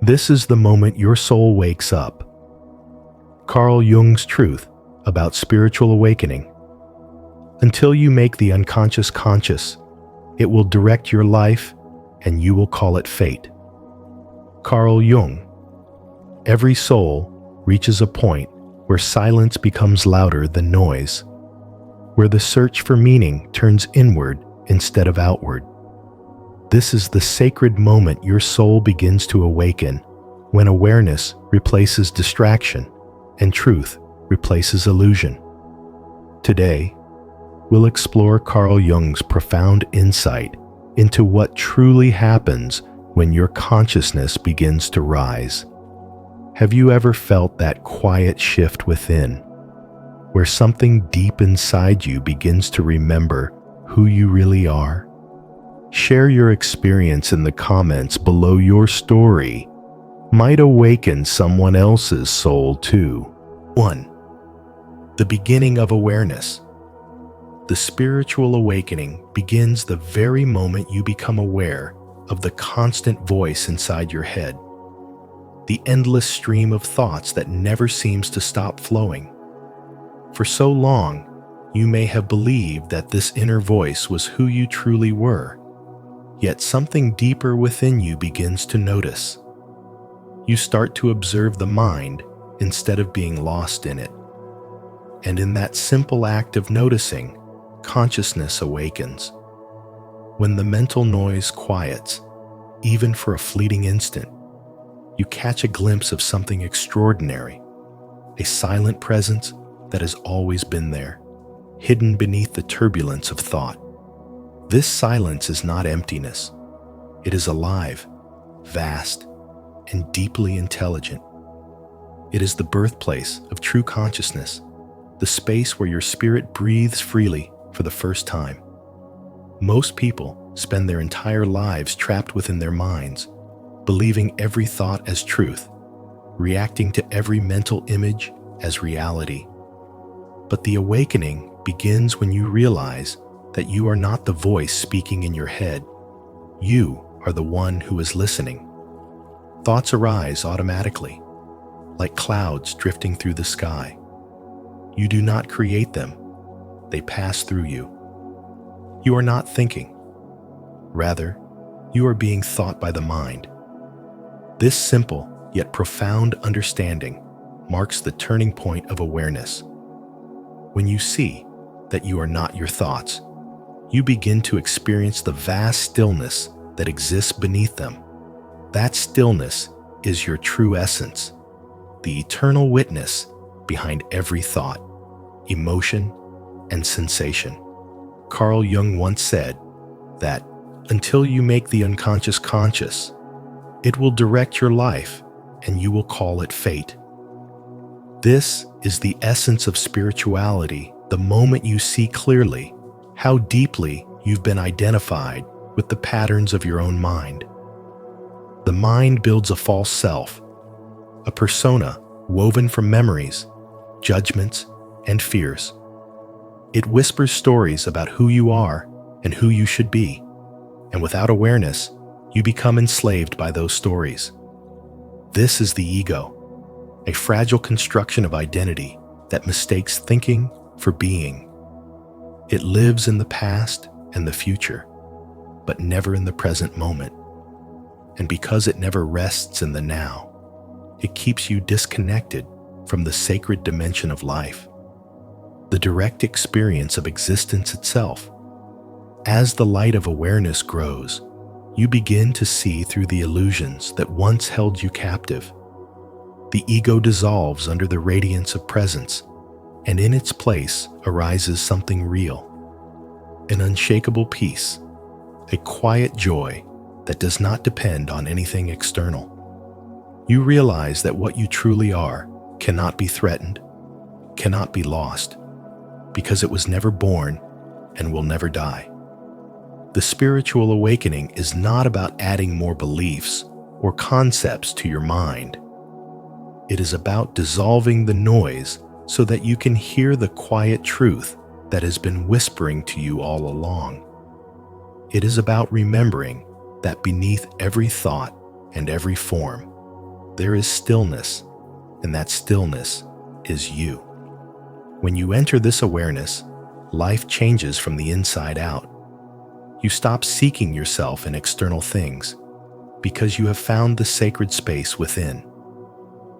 This is the moment your soul wakes up. Carl Jung's truth about spiritual awakening. Until you make the unconscious conscious, it will direct your life and you will call it fate. Carl Jung. Every soul reaches a point where silence becomes louder than noise, where the search for meaning turns inward instead of outward. This is the sacred moment your soul begins to awaken, when awareness replaces distraction and truth replaces illusion. Today, we'll explore Carl Jung's profound insight into what truly happens when your consciousness begins to rise. Have you ever felt that quiet shift within, where something deep inside you begins to remember who you really are? Share your experience in the comments below. Your story might awaken someone else's soul too. 1. The beginning of awareness. The spiritual awakening begins the very moment you become aware of the constant voice inside your head, the endless stream of thoughts that never seems to stop flowing. For so long, you may have believed that this inner voice was who you truly were, yet something deeper within you begins to notice. You start to observe the mind instead of being lost in it. And in that simple act of noticing, consciousness awakens. When the mental noise quiets, even for a fleeting instant, you catch a glimpse of something extraordinary, a silent presence that has always been there, hidden beneath the turbulence of thought. This silence is not emptiness. It is alive, vast, and deeply intelligent. It is the birthplace of true consciousness, the space where your spirit breathes freely for the first time. Most people spend their entire lives trapped within their minds, believing every thought as truth, reacting to every mental image as reality. But the awakening begins when you realize that you are not the voice speaking in your head. You are the one who is listening. Thoughts arise automatically, like clouds drifting through the sky. You do not create them. They pass through you. You are not thinking. Rather, you are being thought by the mind. This simple yet profound understanding marks the turning point of awareness. When you see that you are not your thoughts, you begin to experience the vast stillness that exists beneath them. That stillness is your true essence, the eternal witness behind every thought, emotion, and sensation. Carl Jung once said that until you make the unconscious conscious, it will direct your life and you will call it fate. This is the essence of spirituality, the moment you see clearly how deeply you've been identified with the patterns of your own mind. The mind builds a false self, a persona woven from memories, judgments, and fears. It whispers stories about who you are and who you should be, and without awareness, you become enslaved by those stories. This is the ego, a fragile construction of identity that mistakes thinking for being. It lives in the past and the future, but never in the present moment. And because it never rests in the now, it keeps you disconnected from the sacred dimension of life, the direct experience of existence itself. As the light of awareness grows, you begin to see through the illusions that once held you captive. The ego dissolves under the radiance of presence, and in its place arises something real, an unshakable peace, a quiet joy that does not depend on anything external. You realize that what you truly are cannot be threatened, cannot be lost, because it was never born and will never die. The spiritual awakening is not about adding more beliefs or concepts to your mind. It is about dissolving the noise so that you can hear the quiet truth that has been whispering to you all along. It is about remembering that beneath every thought and every form there is stillness, and that stillness is you. When you enter this awareness, life changes from the inside out. You stop seeking yourself in external things because you have found the sacred space within.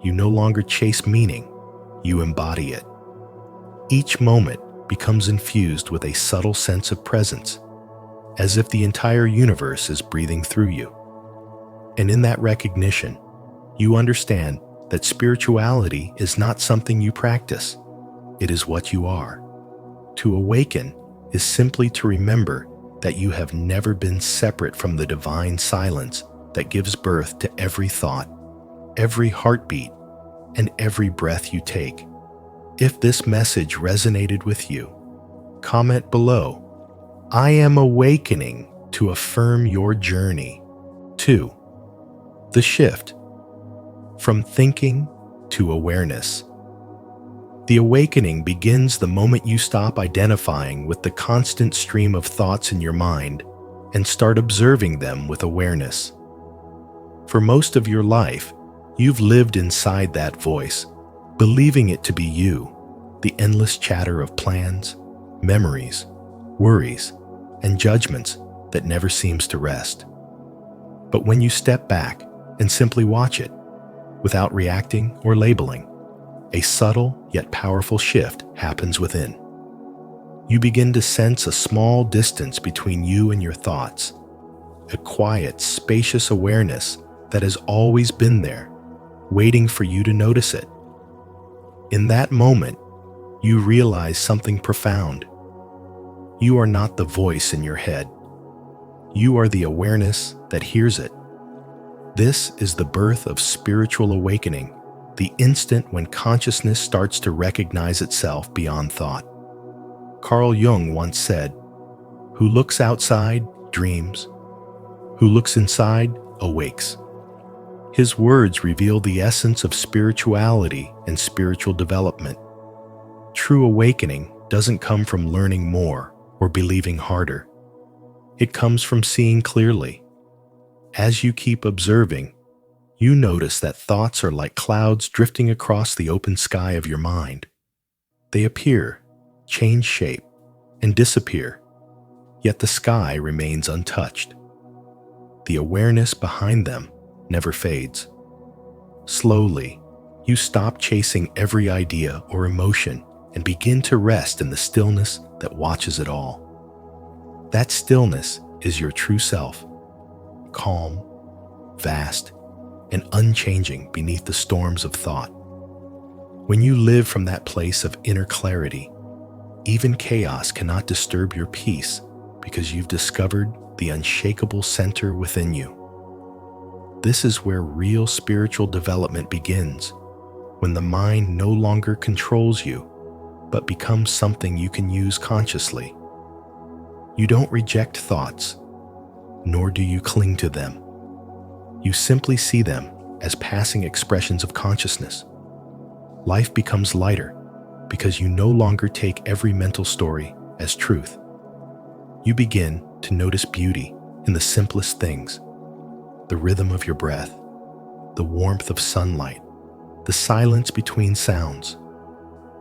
You no longer chase meaning, you embody it. Each moment becomes infused with a subtle sense of presence, as if the entire universe is breathing through you. And in that recognition, you understand that spirituality is not something you practice, it is what you are. To awaken is simply to remember that you have never been separate from the divine silence that gives birth to every thought, every heartbeat, and every breath you take. If this message resonated with you, comment below, "I am awakening," to affirm your journey. 2. The shift from thinking to awareness. The awakening begins the moment you stop identifying with the constant stream of thoughts in your mind and start observing them with awareness. For most of your life, you've lived inside that voice, believing it to be you, the endless chatter of plans, memories, worries, and judgments that never seems to rest. But when you step back and simply watch it, without reacting or labeling, a subtle yet powerful shift happens within. You begin to sense a small distance between you and your thoughts, a quiet, spacious awareness that has always been there, waiting for you to notice it. In that moment, you realize something profound. You are not the voice in your head. You are the awareness that hears it. This is the birth of spiritual awakening, the instant when consciousness starts to recognize itself beyond thought. Carl Jung once said, "Who looks outside dreams. Who looks inside awakes." His words reveal the essence of spirituality and spiritual development. True awakening doesn't come from learning more or believing harder. It comes from seeing clearly. As you keep observing, you notice that thoughts are like clouds drifting across the open sky of your mind. They appear, change shape, and disappear, yet the sky remains untouched. The awareness behind them never fades. Slowly, you stop chasing every idea or emotion and begin to rest in the stillness that watches it all. That stillness is your true self, calm, vast, and unchanging beneath the storms of thought. When you live from that place of inner clarity, even chaos cannot disturb your peace because you've discovered the unshakable center within you. This is where real spiritual development begins, when the mind no longer controls you, but becomes something you can use consciously. You don't reject thoughts, nor do you cling to them. You simply see them as passing expressions of consciousness. Life becomes lighter because you no longer take every mental story as truth. You begin to notice beauty in the simplest things: the rhythm of your breath, the warmth of sunlight, the silence between sounds.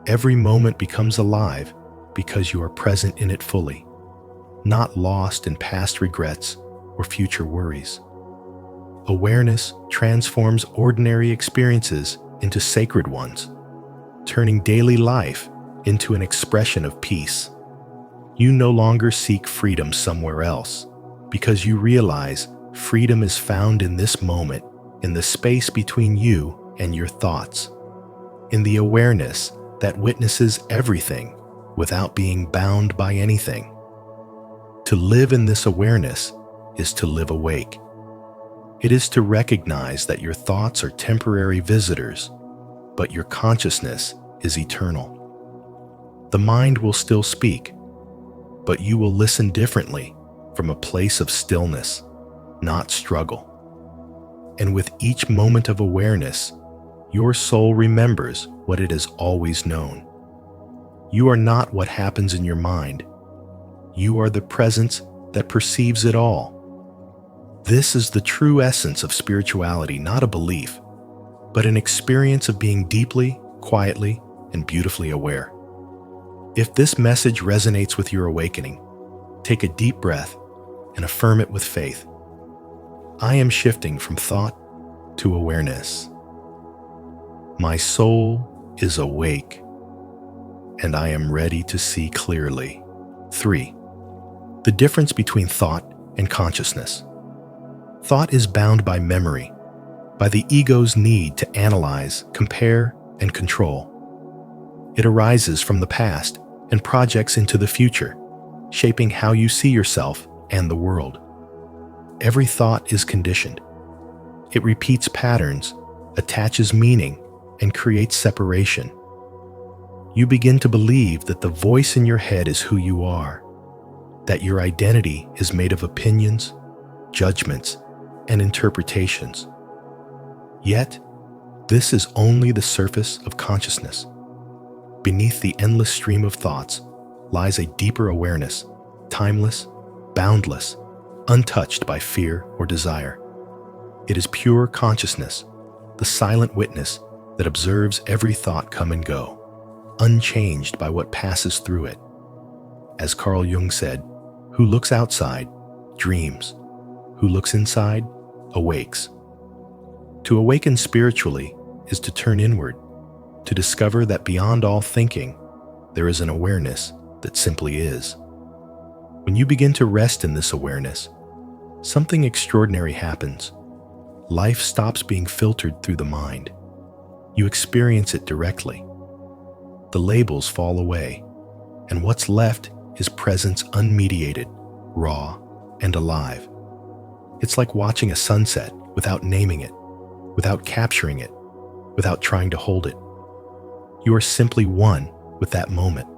Every moment becomes alive because you are present in it fully, not lost in past regrets or future worries. Awareness transforms ordinary experiences into sacred ones, turning daily life into an expression of peace. You no longer seek freedom somewhere else because you realize freedom is found in this moment, in the space between you and your thoughts, in the awareness that witnesses everything without being bound by anything. To live in this awareness is to live awake. It is to recognize that your thoughts are temporary visitors, but your consciousness is eternal. The mind will still speak, but you will listen differently from a place of stillness, not struggle. And with each moment of awareness, your soul remembers what it has always known. You are not what happens in your mind. You are the presence that perceives it all. This is the true essence of spirituality, not a belief, but an experience of being deeply, quietly, and beautifully aware. If this message resonates with your awakening, take a deep breath and affirm it with faith. I am shifting from thought to awareness. My soul is awake, and I am ready to see clearly. 3. The difference between thought and consciousness. Thought is bound by memory, by the ego's need to analyze, compare, and control. It arises from the past and projects into the future, shaping how you see yourself and the world. Every thought is conditioned. It repeats patterns, attaches meaning, and creates separation. You begin to believe that the voice in your head is who you are, that your identity is made of opinions, judgments, and interpretations. Yet, this is only the surface of consciousness. Beneath the endless stream of thoughts lies a deeper awareness, timeless, boundless, untouched by fear or desire. It is pure consciousness, the silent witness that observes every thought come and go, unchanged by what passes through it. As Carl Jung said, "Who looks outside dreams. Who looks inside awakes." To awaken spiritually is to turn inward, to discover that beyond all thinking, there is an awareness that simply is. When you begin to rest in this awareness, something extraordinary happens. Life stops being filtered through the mind. You experience it directly. The labels fall away, and what's left is presence unmediated, raw, and alive. It's like watching a sunset without naming it, without capturing it, without trying to hold it. You are simply one with that moment.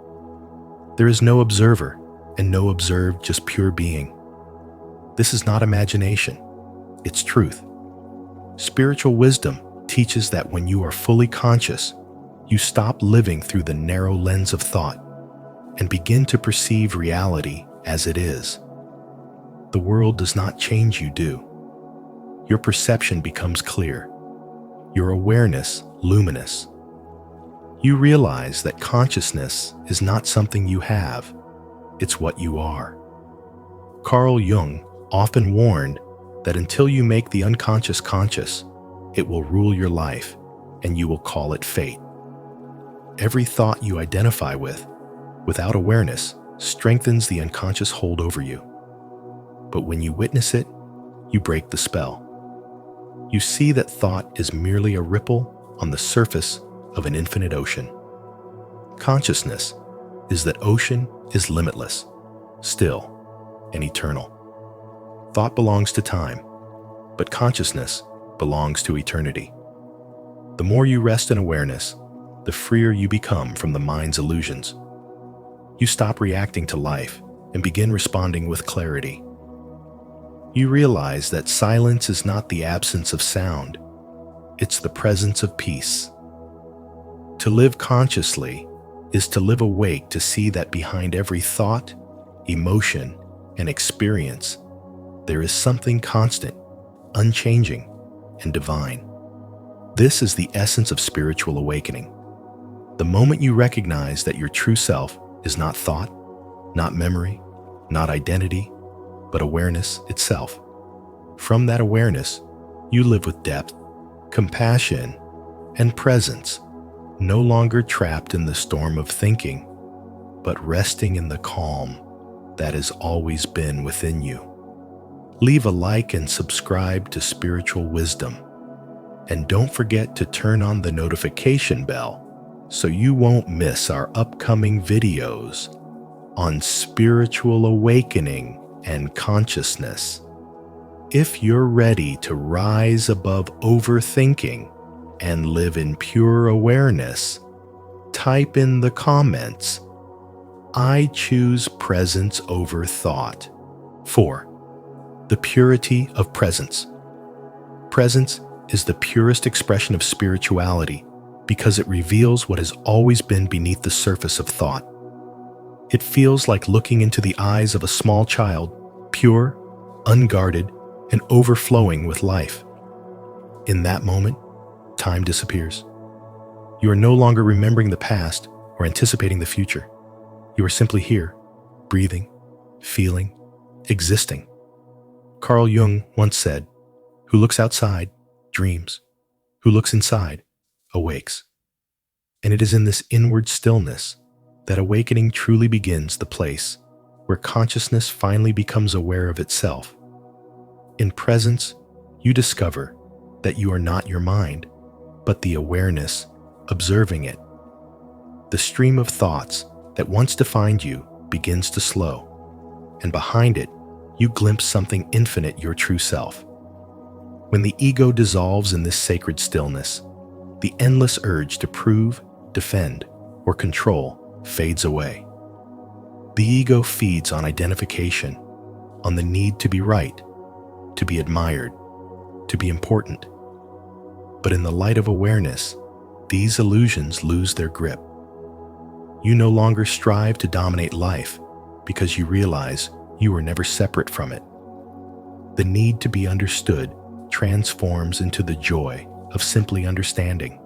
There is no observer and no observed, just pure being. This is not imagination, it's truth. Spiritual wisdom teaches that when you are fully conscious, you stop living through the narrow lens of thought and begin to perceive reality as it is. The world does not change you do. Your perception becomes clear, your awareness luminous. You realize that consciousness is not something you have, it's what you are. Carl Jung often warned that until you make the unconscious conscious, it will rule your life and you will call it fate. Every thought you identify with, without awareness, strengthens the unconscious hold over you. But when you witness it, you break the spell. You see that thought is merely a ripple on the surface of an infinite ocean. Consciousness is that ocean is limitless, still, and eternal. Thought belongs to time, but consciousness belongs to eternity. The more you rest in awareness, the freer you become from the mind's illusions. You stop reacting to life and begin responding with clarity. You realize that silence is not the absence of sound, it's the presence of peace. To live consciously is to live awake to see that behind every thought, emotion, and experience, there is something constant, unchanging, and divine. This is the essence of spiritual awakening. The moment you recognize that your true self is not thought, not memory, not identity, but awareness itself. From that awareness, you live with depth, compassion, and presence, no longer trapped in the storm of thinking, but resting in the calm that has always been within you. Leave a like and subscribe to Spiritual Wisdom. And don't forget to turn on the notification bell so you won't miss our upcoming videos on spiritual awakening and consciousness. If you're ready to rise above overthinking and live in pure awareness, type in the comments, "I choose presence over thought." 4. The purity of presence. Presence is the purest expression of spirituality because it reveals what has always been beneath the surface of thought. It feels like looking into the eyes of a small child, pure, unguarded, and overflowing with life. In that moment, time disappears. You are no longer remembering the past or anticipating the future. You are simply here, breathing, feeling, existing. Carl Jung once said, "Who looks outside, dreams. Who looks inside, awakes." And it is in this inward stillness that awakening truly begins, the place where consciousness finally becomes aware of itself. In presence, you discover that you are not your mind, but the awareness observing it. The stream of thoughts that once defined you begins to slow, and behind it, you glimpse something infinite, your true self. When the ego dissolves in this sacred stillness, the endless urge to prove, defend, or control fades away. The ego feeds on identification, on the need to be right, to be admired, to be important. But in the light of awareness, these illusions lose their grip. You no longer strive to dominate life because you realize you were never separate from it. The need to be understood transforms into the joy of simply understanding.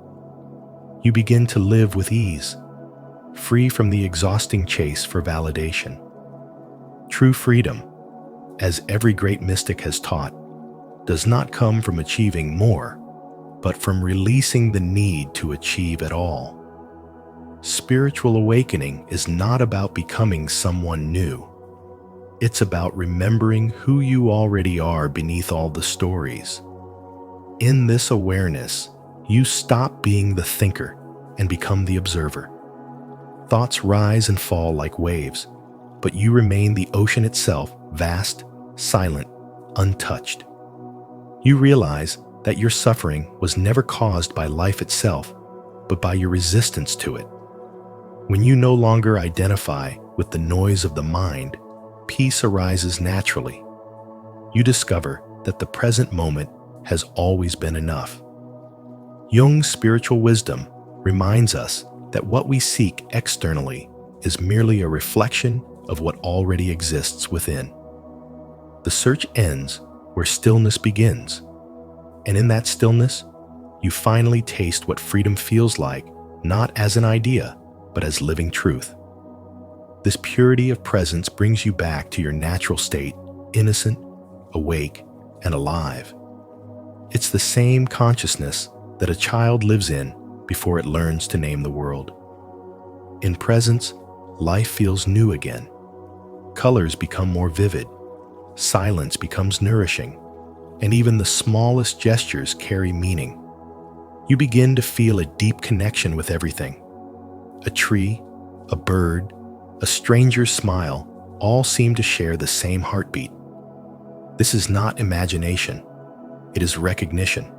You begin to live with ease, free from the exhausting chase for validation. True freedom, as every great mystic has taught, does not come from achieving more, but from releasing the need to achieve at all. Spiritual awakening is not about becoming someone new. It's about remembering who you already are beneath all the stories. In this awareness, you stop being the thinker and become the observer. Thoughts rise and fall like waves, but you remain the ocean itself, vast, silent, untouched. You realize that your suffering was never caused by life itself, but by your resistance to it. When you no longer identify with the noise of the mind, peace arises naturally. You discover that the present moment has always been enough. Jung's spiritual wisdom reminds us that what we seek externally is merely a reflection of what already exists within. The search ends where stillness begins, and in that stillness, you finally taste what freedom feels like, not as an idea, but as living truth. This purity of presence brings you back to your natural state, innocent, awake, and alive. It's the same consciousness that a child lives in before it learns to name the world. In presence, life feels new again. Colors become more vivid, silence becomes nourishing, and even the smallest gestures carry meaning. You begin to feel a deep connection with everything. A tree, a bird, a stranger's smile all seem to share the same heartbeat. This is not imagination. It is recognition.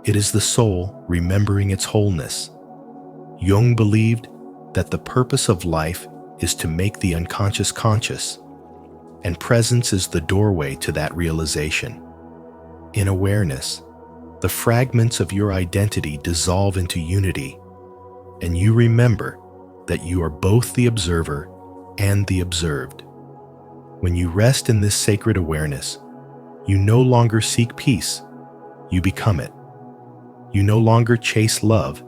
It is the soul remembering its wholeness. Jung believed that the purpose of life is to make the unconscious conscious, and presence is the doorway to that realization. In awareness, the fragments of your identity dissolve into unity, and you remember that you are both the observer and the observed. When you rest in this sacred awareness, you no longer seek peace, you become it. You no longer chase love,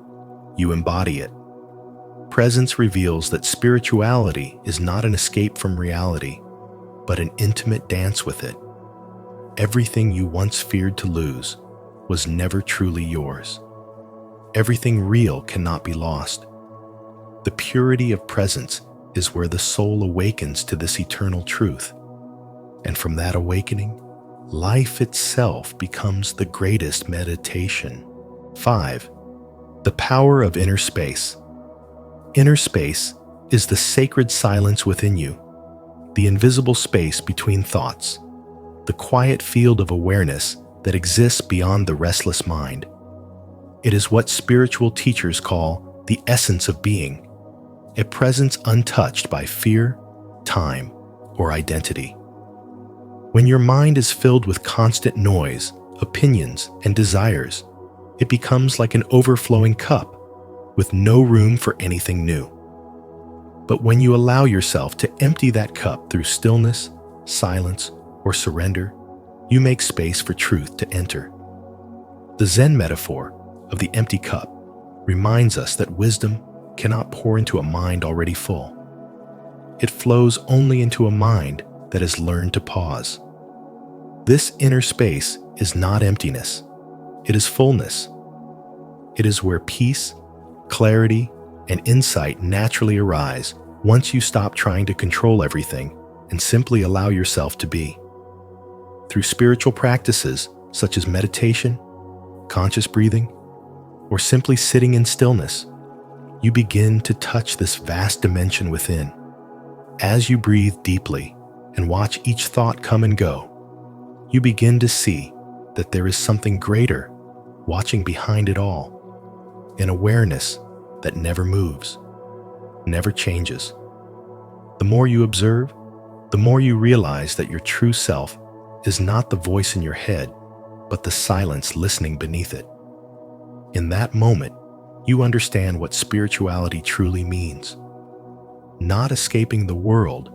you embody it. Presence reveals that spirituality is not an escape from reality, but an intimate dance with it. Everything you once feared to lose was never truly yours. Everything real cannot be lost. The purity of presence is where the soul awakens to this eternal truth. And from that awakening, life itself becomes the greatest meditation. 5. The power of inner space. Inner space is the sacred silence within you, the invisible space between thoughts, the quiet field of awareness that exists beyond the restless mind. It is what spiritual teachers call the essence of being, a presence untouched by fear, time, or identity. When your mind is filled with constant noise, opinions, and desires, it becomes like an overflowing cup with no room for anything new. But when you allow yourself to empty that cup through stillness, silence, or surrender, you make space for truth to enter. The Zen metaphor of the empty cup reminds us that wisdom cannot pour into a mind already full. It flows only into a mind that has learned to pause. This inner space is not emptiness. It is fullness. It is where peace, clarity, and insight naturally arise once you stop trying to control everything and simply allow yourself to be. Through spiritual practices such as meditation, conscious breathing, or simply sitting in stillness, you begin to touch this vast dimension within. As you breathe deeply and watch each thought come and go, you begin to see that there is something greater watching behind it all, an awareness that never moves, never changes. The more you observe, the more you realize that your true self is not the voice in your head, but the silence listening beneath it. In that moment, you understand what spirituality truly means. Not escaping the world,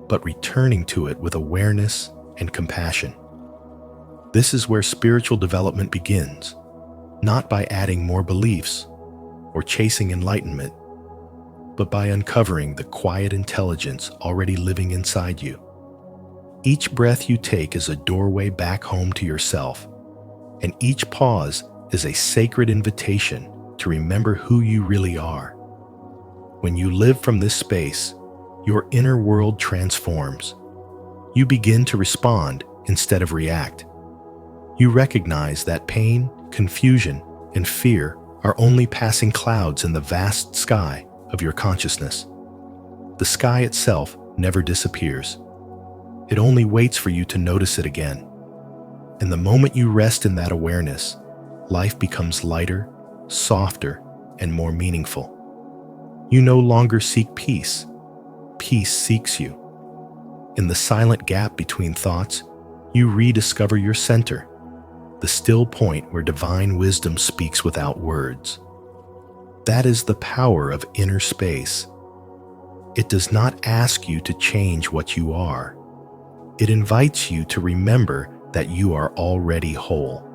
but returning to it with awareness and compassion. This is where spiritual development begins, not by adding more beliefs or chasing enlightenment, but by uncovering the quiet intelligence already living inside you. Each breath you take is a doorway back home to yourself, and each pause is a sacred invitation to remember who you really are. When you live from this space, your inner world transforms. You begin to respond instead of react. You recognize that pain, confusion, and fear are only passing clouds in the vast sky of your consciousness. The sky itself never disappears. It only waits for you to notice it again. And the moment you rest in that awareness, life becomes lighter, softer, and more meaningful. You no longer seek peace. Peace seeks you. In the silent gap between thoughts, you rediscover your center, the still point where divine wisdom speaks without words. That is the power of inner space. It does not ask you to change what you are. It invites you to remember that you are already whole.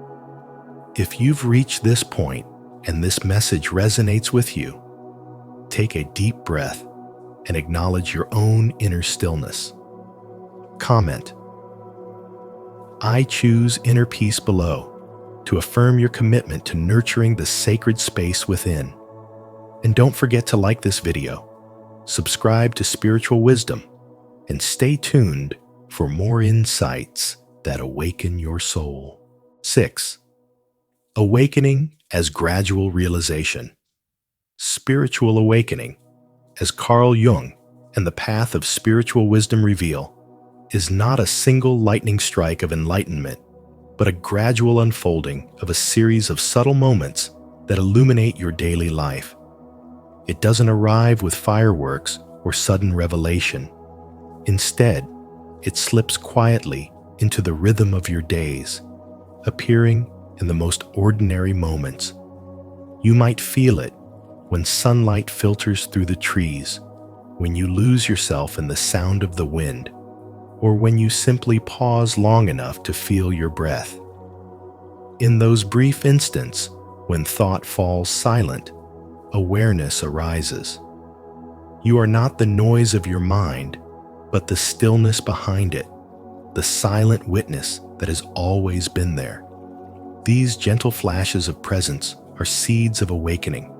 If you've reached this point and this message resonates with you, take a deep breath and acknowledge your own inner stillness. Comment, "I choose inner peace" below to affirm your commitment to nurturing the sacred space within. And don't forget to like this video, subscribe to Spiritual Wisdom, and stay tuned for more insights that awaken your soul. 6. Awakening as gradual realization. Spiritual awakening, as Carl Jung and the path of spiritual wisdom reveal, is not a single lightning strike of enlightenment, but a gradual unfolding of a series of subtle moments that illuminate your daily life. It doesn't arrive with fireworks or sudden revelation. Instead, it slips quietly into the rhythm of your days, appearing in the most ordinary moments. You might feel it when sunlight filters through the trees, when you lose yourself in the sound of the wind, or when you simply pause long enough to feel your breath. In those brief instants, when thought falls silent, awareness arises. You are not the noise of your mind, but the stillness behind it, the silent witness that has always been there. These gentle flashes of presence are seeds of awakening,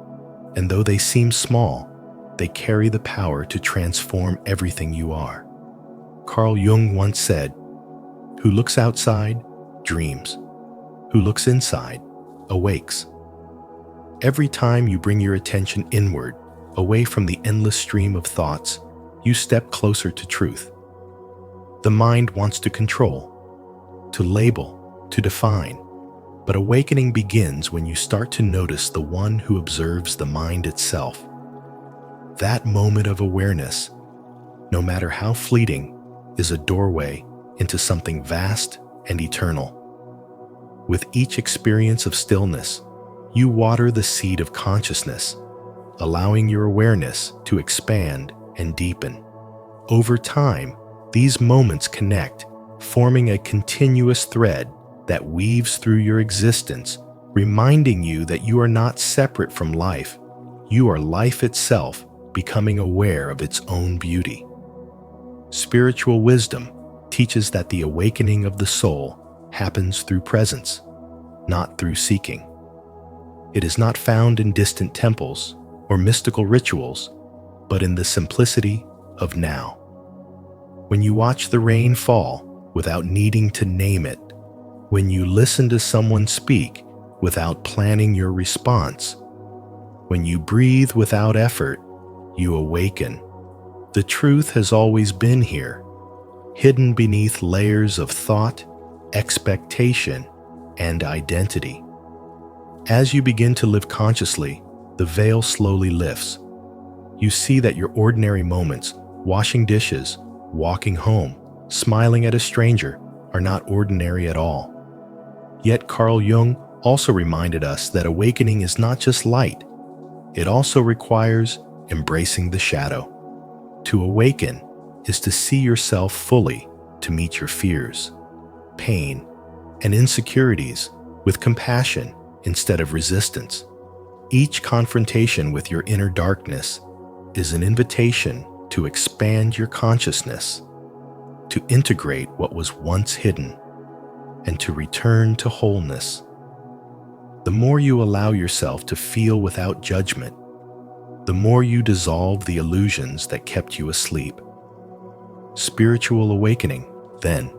and though they seem small, they carry the power to transform everything you are. Carl Jung once said, "Who looks outside, dreams. Who looks inside, awakes." Every time you bring your attention inward, away from the endless stream of thoughts, you step closer to truth. The mind wants to control, to label, to define, but awakening begins when you start to notice the one who observes the mind itself. That moment of awareness, no matter how fleeting, is a doorway into something vast and eternal. With each experience of stillness, you water the seed of consciousness, allowing your awareness to expand and deepen. Over time, these moments connect, forming a continuous thread that weaves through your existence reminding you that you are not separate from life. You are life itself, becoming aware of its own beauty. Spiritual wisdom teaches that the awakening of the soul happens through presence, not through seeking. It is not found in distant temples or mystical rituals, but in the simplicity of now. When you watch the rain fall without needing to name it, when you listen to someone speak without planning your response, when you breathe without effort, you awaken. The truth has always been here, hidden beneath layers of thought, expectation, and identity. As you begin to live consciously, the veil slowly lifts. You see that your ordinary moments, washing dishes, walking home, smiling at a stranger, are not ordinary at all. Yet Carl Jung also reminded us that awakening is not just light. It also requires embracing the shadow. To awaken is to see yourself fully, to meet your fears, pain, and insecurities with compassion instead of resistance. Each confrontation with your inner darkness is an invitation to expand your consciousness, to integrate what was once hidden, and to return to wholeness. The more you allow yourself to feel without judgment, the more you dissolve the illusions that kept you asleep. Spiritual awakening, then,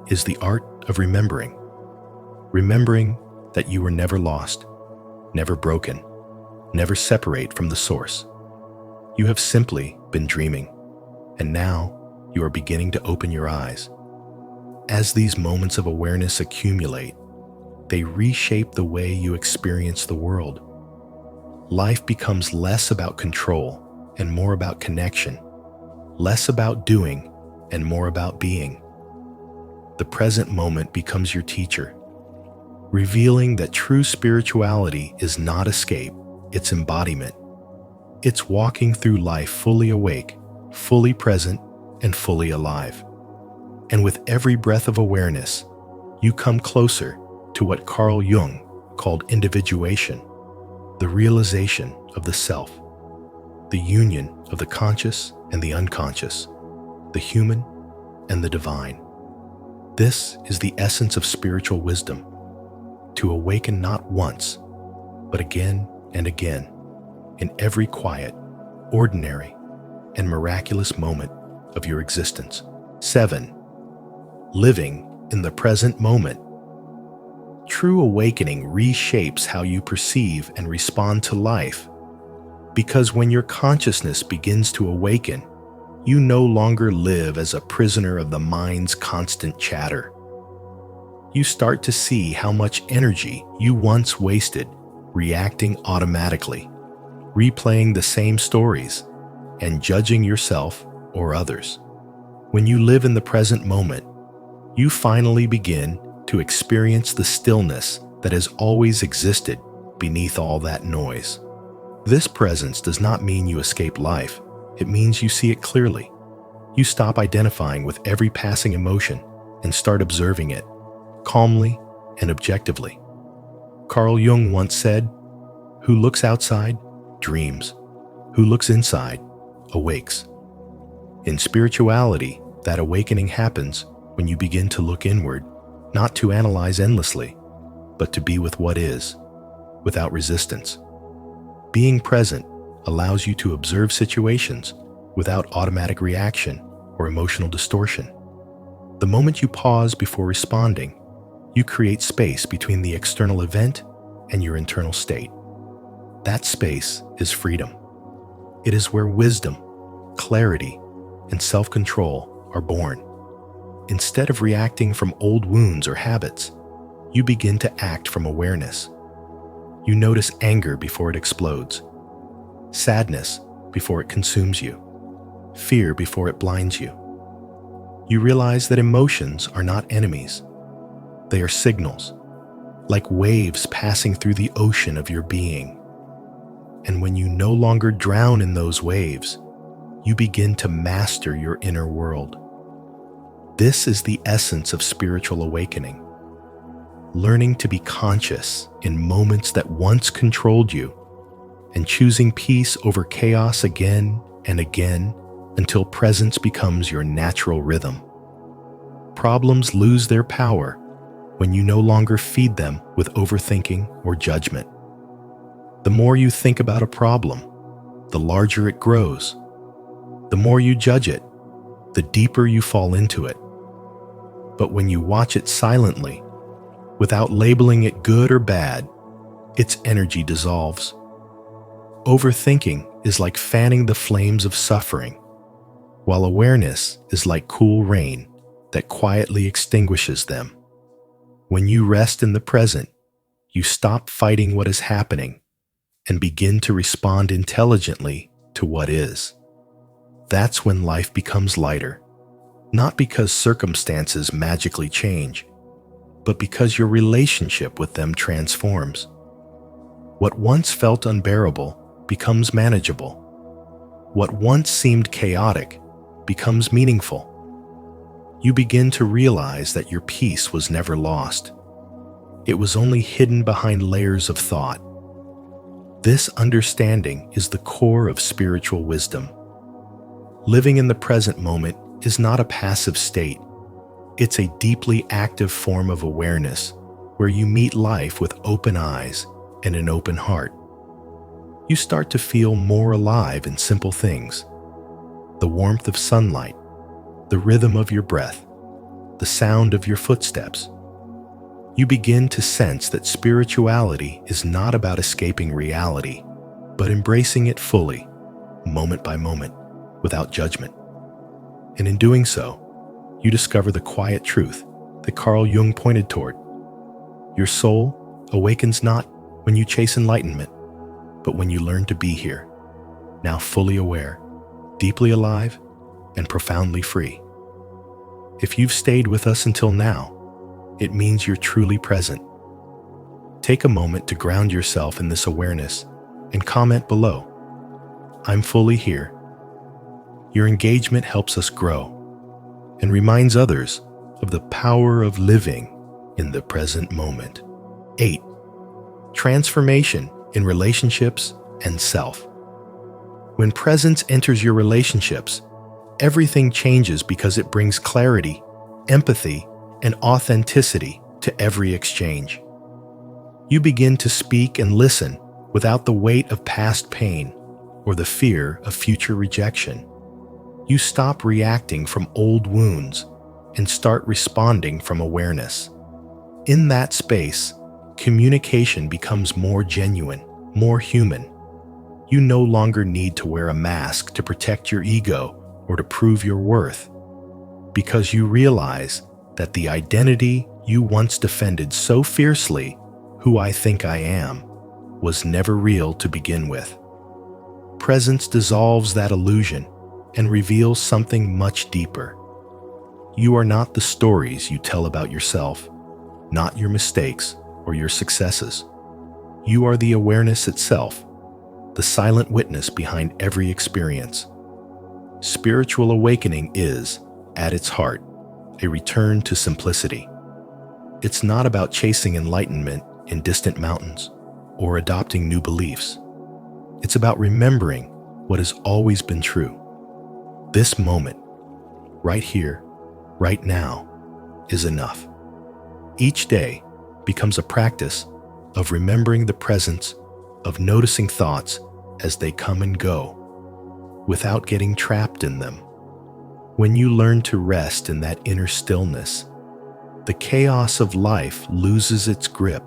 is the art of remembering. Remembering that you were never lost, never broken, never separate from the source. You have simply been dreaming, and now you are beginning to open your eyes. As these moments of awareness accumulate, they reshape the way you experience the world. Life becomes less about control and more about connection, less about doing and more about being. The present moment becomes your teacher, revealing that true spirituality is not escape, it's embodiment. It's walking through life fully awake, fully present, and fully alive. And with every breath of awareness, you come closer to what Carl Jung called individuation, the realization of the self, the union of the conscious and the unconscious, the human and the divine. This is the essence of spiritual wisdom, to awaken not once, but again and again, in every quiet, ordinary, and miraculous moment of your existence. 7. Living in the present moment. True awakening reshapes how you perceive and respond to life, because when your consciousness begins to awaken, you no longer live as a prisoner of the mind's constant chatter. You start to see how much energy you once wasted reacting automatically, replaying the same stories, and judging yourself or others. When you live in the present moment, you finally begin to experience the stillness that has always existed beneath all that noise. This presence does not mean you escape life. It means you see it clearly. You stop identifying with every passing emotion and start observing it, calmly and objectively. Carl Jung once said, "Who looks outside, dreams. Who looks inside, awakes." In spirituality, that awakening happens when you begin to look inward, not to analyze endlessly, but to be with what is, without resistance. Being present allows you to observe situations without automatic reaction or emotional distortion. The moment you pause before responding, you create space between the external event and your internal state. That space is freedom. It is where wisdom, clarity, and self-control are born. Instead of reacting from old wounds or habits, you begin to act from awareness. You notice anger before it explodes, sadness before it consumes you, fear before it blinds you. You realize that emotions are not enemies. They are signals, like waves passing through the ocean of your being. And when you no longer drown in those waves, you begin to master your inner world. This is the essence of spiritual awakening. learning to be conscious in moments that once controlled you, and choosing peace over chaos again and again until presence becomes your natural rhythm. Problems lose their power when you no longer feed them with overthinking or judgment. The more you think about a problem, the larger it grows. The more you judge it, the deeper you fall into it. But when you watch it silently, without labeling it good or bad, its energy dissolves. Overthinking is like fanning the flames of suffering, while awareness is like cool rain that quietly extinguishes them. When you rest in the present, you stop fighting what is happening and begin to respond intelligently to what is. That's when life becomes lighter, not because circumstances magically change, but because your relationship with them transforms. What once felt unbearable becomes manageable. What once seemed chaotic becomes meaningful. You begin to realize that your peace was never lost. It was only hidden behind layers of thought. This understanding is the core of spiritual wisdom. Living in the present moment is not a passive state. It's a deeply active form of awareness where you meet life with open eyes and an open heart. You start to feel more alive in simple things: the warmth of sunlight, the rhythm of your breath, the sound of your footsteps. You begin to sense that spirituality is not about escaping reality, but embracing it fully, moment by moment, without judgment. And in doing so, you discover the quiet truth that Carl Jung pointed toward. Your soul awakens not when you chase enlightenment, but when you learn to be here, now fully aware, deeply alive, and profoundly free. If you've stayed with us until now, it means you're truly present. Take a moment to ground yourself in this awareness and comment below. I'm fully here. Your engagement helps us grow and reminds others of the power of living in the present moment. 8. Transformation in relationships and self. When presence enters your relationships, everything changes because it brings clarity, empathy, and authenticity to every exchange. You begin to speak and listen without the weight of past pain or the fear of future rejection. You stop reacting from old wounds and start responding from awareness. In that space, communication becomes more genuine, more human. You no longer need to wear a mask to protect your ego or to prove your worth, because you realize that the identity you once defended so fiercely, "who I think I am," was never real to begin with. Presence dissolves that illusion and reveals something much deeper. You are not the stories you tell about yourself, not your mistakes or your successes. You are the awareness itself, the silent witness behind every experience. Spiritual awakening is, at its heart, a return to simplicity. It's not about chasing enlightenment in distant mountains or adopting new beliefs. It's about remembering what has always been true. This moment, right here, right now, is enough. Each day becomes a practice of remembering the presence, of noticing thoughts as they come and go, without getting trapped in them. When you learn to rest in that inner stillness, the chaos of life loses its grip.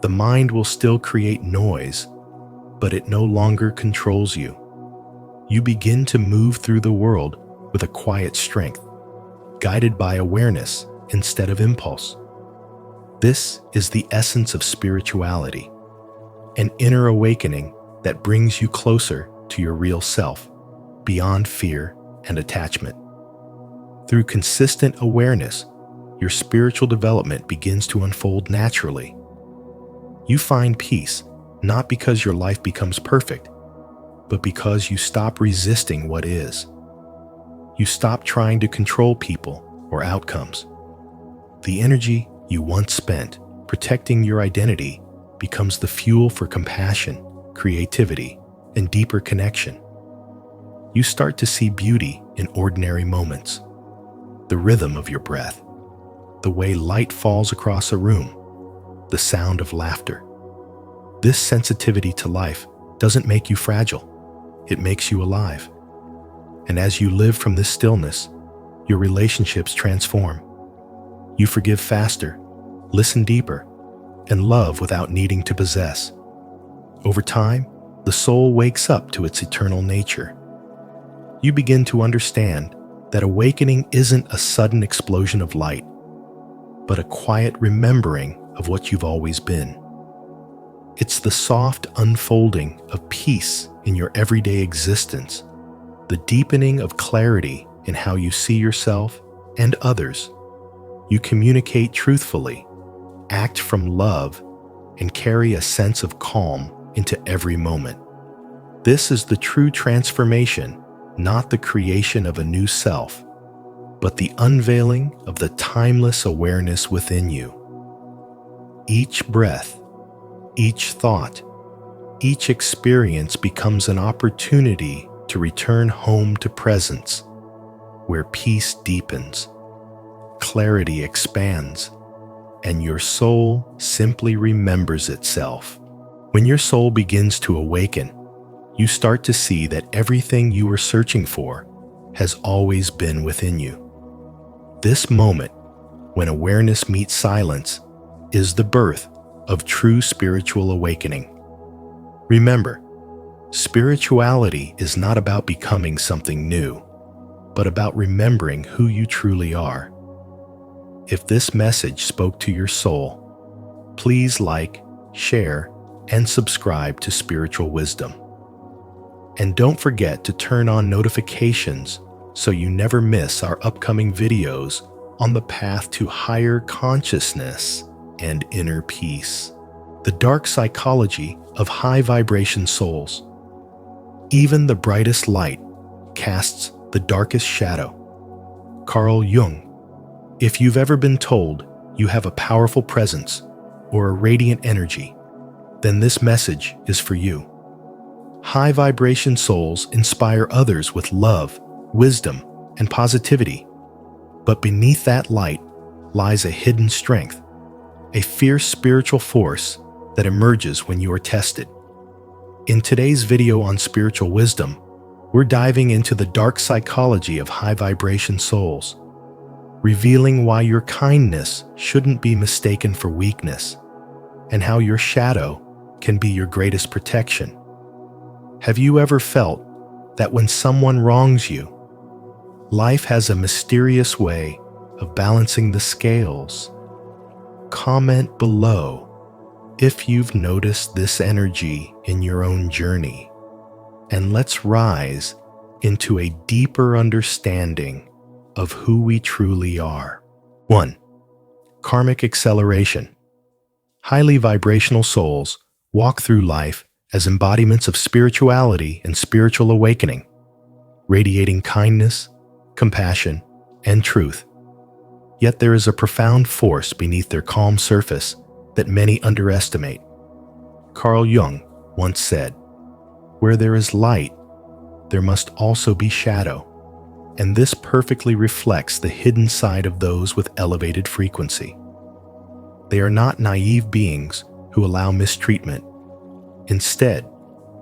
The mind will still create noise, but it no longer controls you. You begin to move through the world with a quiet strength, guided by awareness instead of impulse. This is the essence of spirituality, an inner awakening that brings you closer to your real self, beyond fear and attachment. Through consistent awareness, your spiritual development begins to unfold naturally. You find peace not because your life becomes perfect, but because you stop resisting what is. You stop trying to control people or outcomes. The energy you once spent protecting your identity becomes the fuel for compassion, creativity, and deeper connection. You start to see beauty in ordinary moments, the rhythm of your breath, the way light falls across a room, the sound of laughter. This sensitivity to life doesn't make you fragile, it makes you alive. And as you live from this stillness, your relationships transform. You forgive faster, listen deeper, and love without needing to possess. Over time, the soul wakes up to its eternal nature. You begin to understand that awakening isn't a sudden explosion of light, but a quiet remembering of what you've always been. It's the soft unfolding of peace in your everyday existence, the deepening of clarity in how you see yourself and others. You communicate truthfully, act from love, and carry a sense of calm into every moment. This is the true transformation, not the creation of a new self, but the unveiling of the timeless awareness within you. Each breath, each thought, each experience becomes an opportunity to return home to presence, where peace deepens, clarity expands, and your soul simply remembers itself. When your soul begins to awaken, you start to see that everything you were searching for has always been within you. This moment, when awareness meets silence, is the birth of true spiritual awakening. Remember, spirituality is not about becoming something new, but about remembering who you truly are. If this message spoke to your soul, please like, share, and subscribe to Spiritual Wisdom. And don't forget to turn on notifications so you never miss our upcoming videos on the path to higher consciousness and inner peace. The dark psychology of high vibration souls. Even the brightest light casts the darkest shadow. Carl Jung. If you've ever been told you have a powerful presence or a radiant energy, then this message is for you. High vibration souls inspire others with love, wisdom, and positivity. But beneath that light lies a hidden strength, a fierce spiritual force that emerges when you are tested. In today's video on spiritual wisdom, we're diving into the dark psychology of high vibration souls, revealing why your kindness shouldn't be mistaken for weakness, and how your shadow can be your greatest protection. Have you ever felt that when someone wrongs you, life has a mysterious way of balancing the scales? Comment below if you've noticed this energy in your own journey, and let's rise into a deeper understanding of who we truly are. 1. Karmic acceleration. Highly vibrational souls walk through life as embodiments of spirituality and spiritual awakening, radiating kindness, compassion, and truth. Yet there is a profound force beneath their calm surface that many underestimate. Carl Jung once said, "Where there is light, there must also be shadow," and this perfectly reflects the hidden side of those with elevated frequency. They are not naive beings who allow mistreatment. Instead,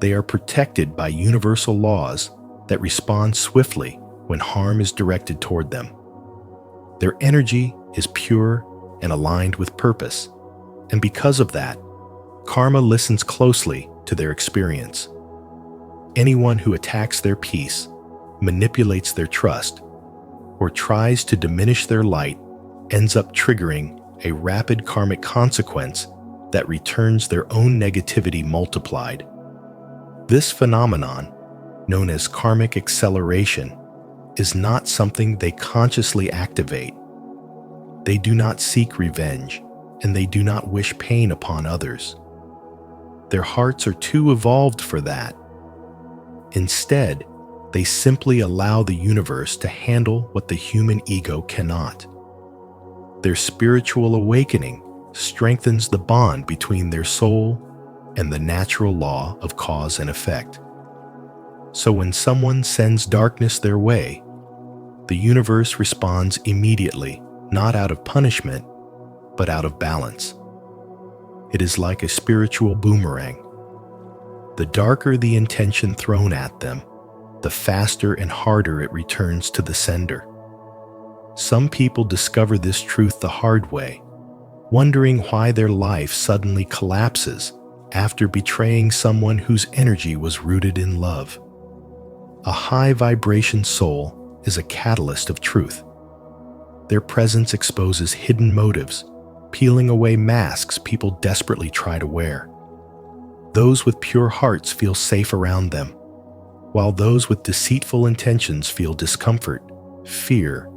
they are protected by universal laws that respond swiftly when harm is directed toward them. Their energy is pure and aligned with purpose, and because of that, karma listens closely to their experience. Anyone who attacks their peace, manipulates their trust, or tries to diminish their light ends up triggering a rapid karmic consequence that returns their own negativity multiplied. This phenomenon, known as karmic acceleration, is not something they consciously activate. They do not seek revenge, and they do not wish pain upon others. Their hearts are too evolved for that. Instead, they simply allow the universe to handle what the human ego cannot. Their spiritual awakening strengthens the bond between their soul and the natural law of cause and effect. So when someone sends darkness their way, the universe responds immediately, not out of punishment, but out of balance. It is like a spiritual boomerang. The darker the intention thrown at them, the faster and harder it returns to the sender. Some people discover this truth the hard way, wondering why their life suddenly collapses after betraying someone whose energy was rooted in love. A high vibration soul is a catalyst of truth. Their presence exposes hidden motives, peeling away masks people desperately try to wear. Those with pure hearts feel safe around them, while those with deceitful intentions feel discomfort, fear,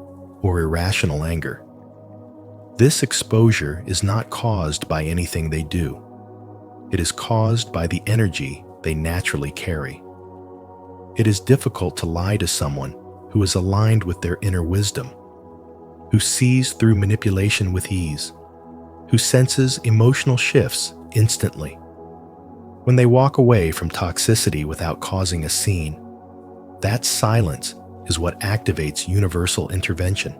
or irrational anger. This exposure is not caused by anything they do. It is caused by the energy they naturally carry. It is difficult to lie to someone who is aligned with their inner wisdom, who sees through manipulation with ease, who senses emotional shifts instantly. When they walk away from toxicity without causing a scene, that silence is what activates universal intervention.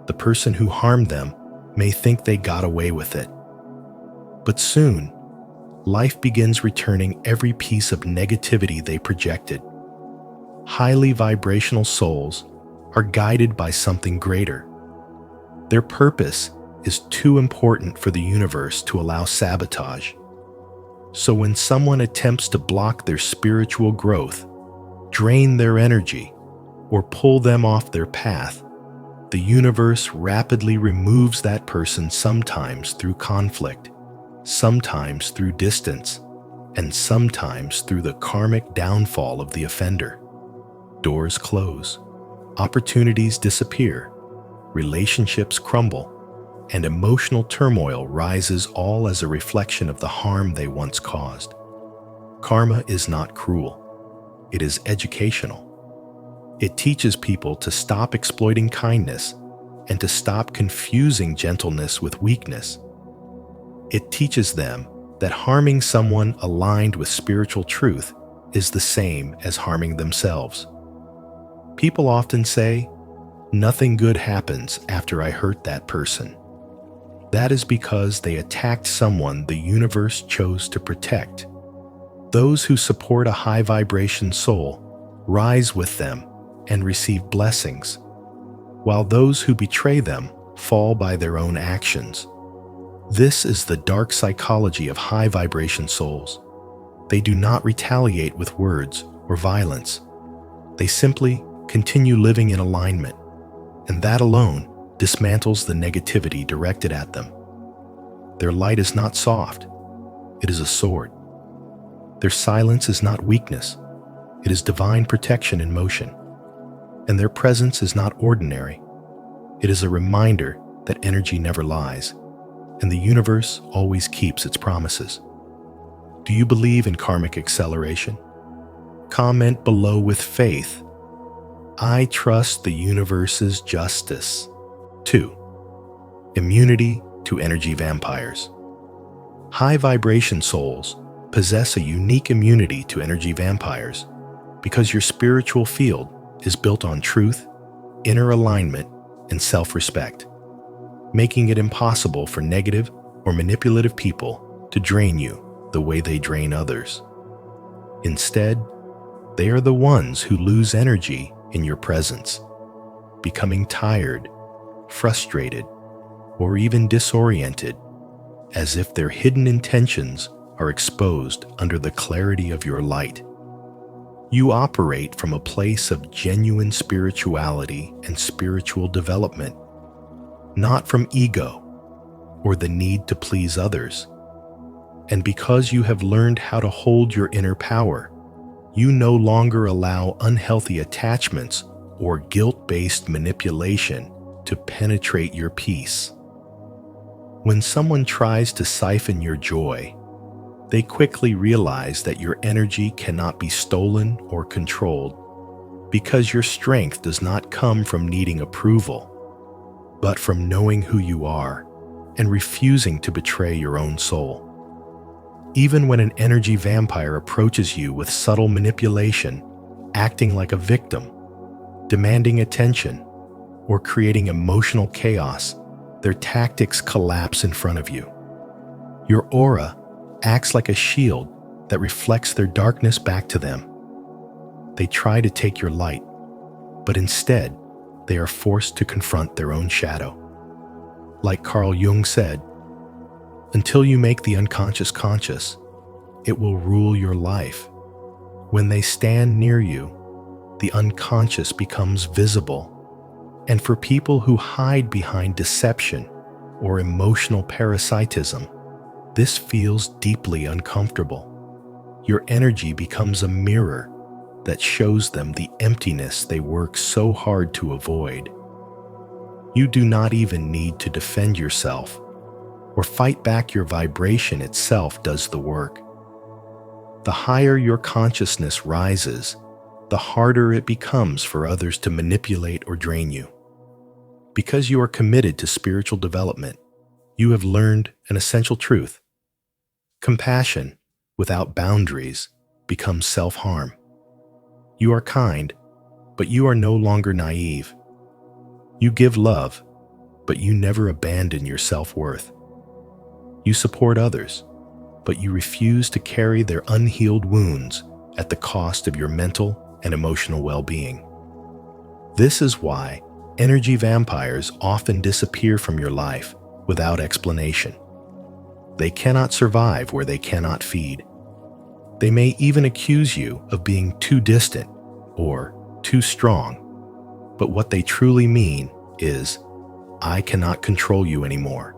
The person who harmed them may think they got away with it. But soon, life begins returning every piece of negativity they projected. Highly vibrational souls are guided by something greater. Their purpose is too important for the universe to allow sabotage. So when someone attempts to block their spiritual growth, drain their energy, or pull them off their path, the universe rapidly removes that person, sometimes through conflict, sometimes through distance, and sometimes through the karmic downfall of the offender. Doors close, opportunities disappear, relationships crumble, and emotional turmoil rises, all as a reflection of the harm they once caused. Karma is not cruel. It is educational. It teaches people to stop exploiting kindness and to stop confusing gentleness with weakness. It teaches them that harming someone aligned with spiritual truth is the same as harming themselves. People often say, "Nothing good happens after I hurt that person." That is because they attacked someone the universe chose to protect. Those who support a high vibration soul rise with them and receive blessings, while those who betray them fall by their own actions. This is the dark psychology of high vibration souls. They do not retaliate with words or violence. They simply continue living in alignment, and that alone dismantles the negativity directed at them. Their light is not soft, it is a sword. Their silence is not weakness, it is divine protection in motion. And their presence is not ordinary, it is a reminder that energy never lies, and the universe always keeps its promises. Do you believe in karmic acceleration? Comment below with faith. I trust the universe's justice. 2. Immunity to energy vampires. High vibration souls possess a unique immunity to energy vampires because your spiritual field is built on truth, inner alignment, and self-respect, making it impossible for negative or manipulative people to drain you the way they drain others. Instead, they are the ones who lose energy in your presence, becoming tired, frustrated, or even disoriented, as if their hidden intentions are exposed under the clarity of your light. You operate from a place of genuine spirituality and spiritual development, not from ego or the need to please others. And because you have learned how to hold your inner power, you no longer allow unhealthy attachments or guilt-based manipulation to penetrate your peace. When someone tries to siphon your joy, they quickly realize that your energy cannot be stolen or controlled because your strength does not come from needing approval. but from knowing who you are and refusing to betray your own soul. Even when an energy vampire approaches you with subtle manipulation, acting like a victim, demanding attention, or creating emotional chaos, their tactics collapse in front of you. Your aura acts like a shield that reflects their darkness back to them. They try to take your light, but instead, they are forced to confront their own shadow. Like Carl Jung said, until you make the unconscious conscious, it will rule your life. When they stand near you, the unconscious becomes visible. And for people who hide behind deception or emotional parasitism, this feels deeply uncomfortable. Your energy becomes a mirror that shows them the emptiness they work so hard to avoid. You do not even need to defend yourself or fight back. Your vibration itself does the work. The higher your consciousness rises, the harder it becomes for others to manipulate or drain you. Because you are committed to spiritual development, you have learned an essential truth. Compassion without boundaries becomes self-harm. You are kind, but you are no longer naive. You give love, but you never abandon your self-worth. You support others, but you refuse to carry their unhealed wounds at the cost of your mental and emotional well-being. This is why energy vampires often disappear from your life without explanation. They cannot survive where they cannot feed. They may even accuse you of being too distant or too strong, but what they truly mean is, I cannot control you anymore.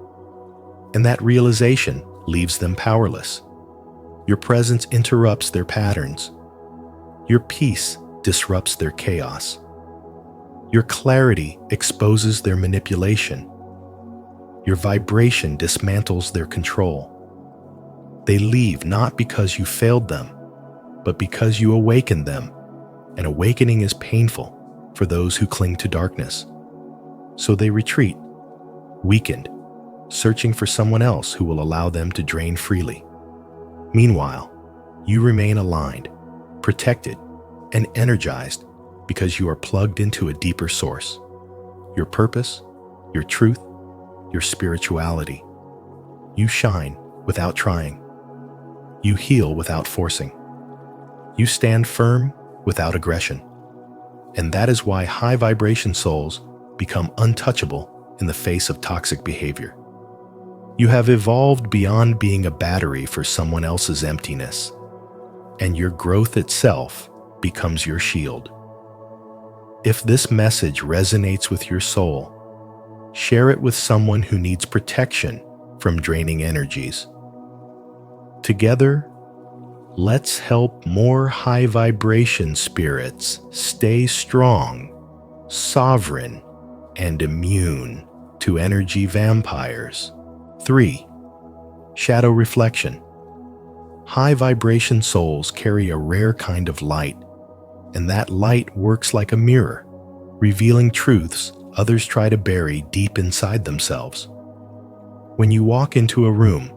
And that realization leaves them powerless. Your presence interrupts their patterns. Your peace disrupts their chaos. Your clarity exposes their manipulation. Your vibration dismantles their control. They leave not because you failed them, but because you awakened them. And awakening is painful for those who cling to darkness. So they retreat, weakened, searching for someone else who will allow them to drain freely. Meanwhile, you remain aligned, protected, and energized because you are plugged into a deeper source. Your purpose, your truth, your spirituality. You shine without trying. You heal without forcing. You stand firm without aggression. And that is why high vibration souls become untouchable in the face of toxic behavior. You have evolved beyond being a battery for someone else's emptiness, and your growth itself becomes your shield. If this message resonates with your soul, share it with someone who needs protection from draining energies. Together, let's help more high vibration spirits stay strong, sovereign, and immune to energy vampires. 3. Shadow reflection. High vibration souls carry a rare kind of light, and that light works like a mirror, revealing truths others try to bury deep inside themselves. When you walk into a room,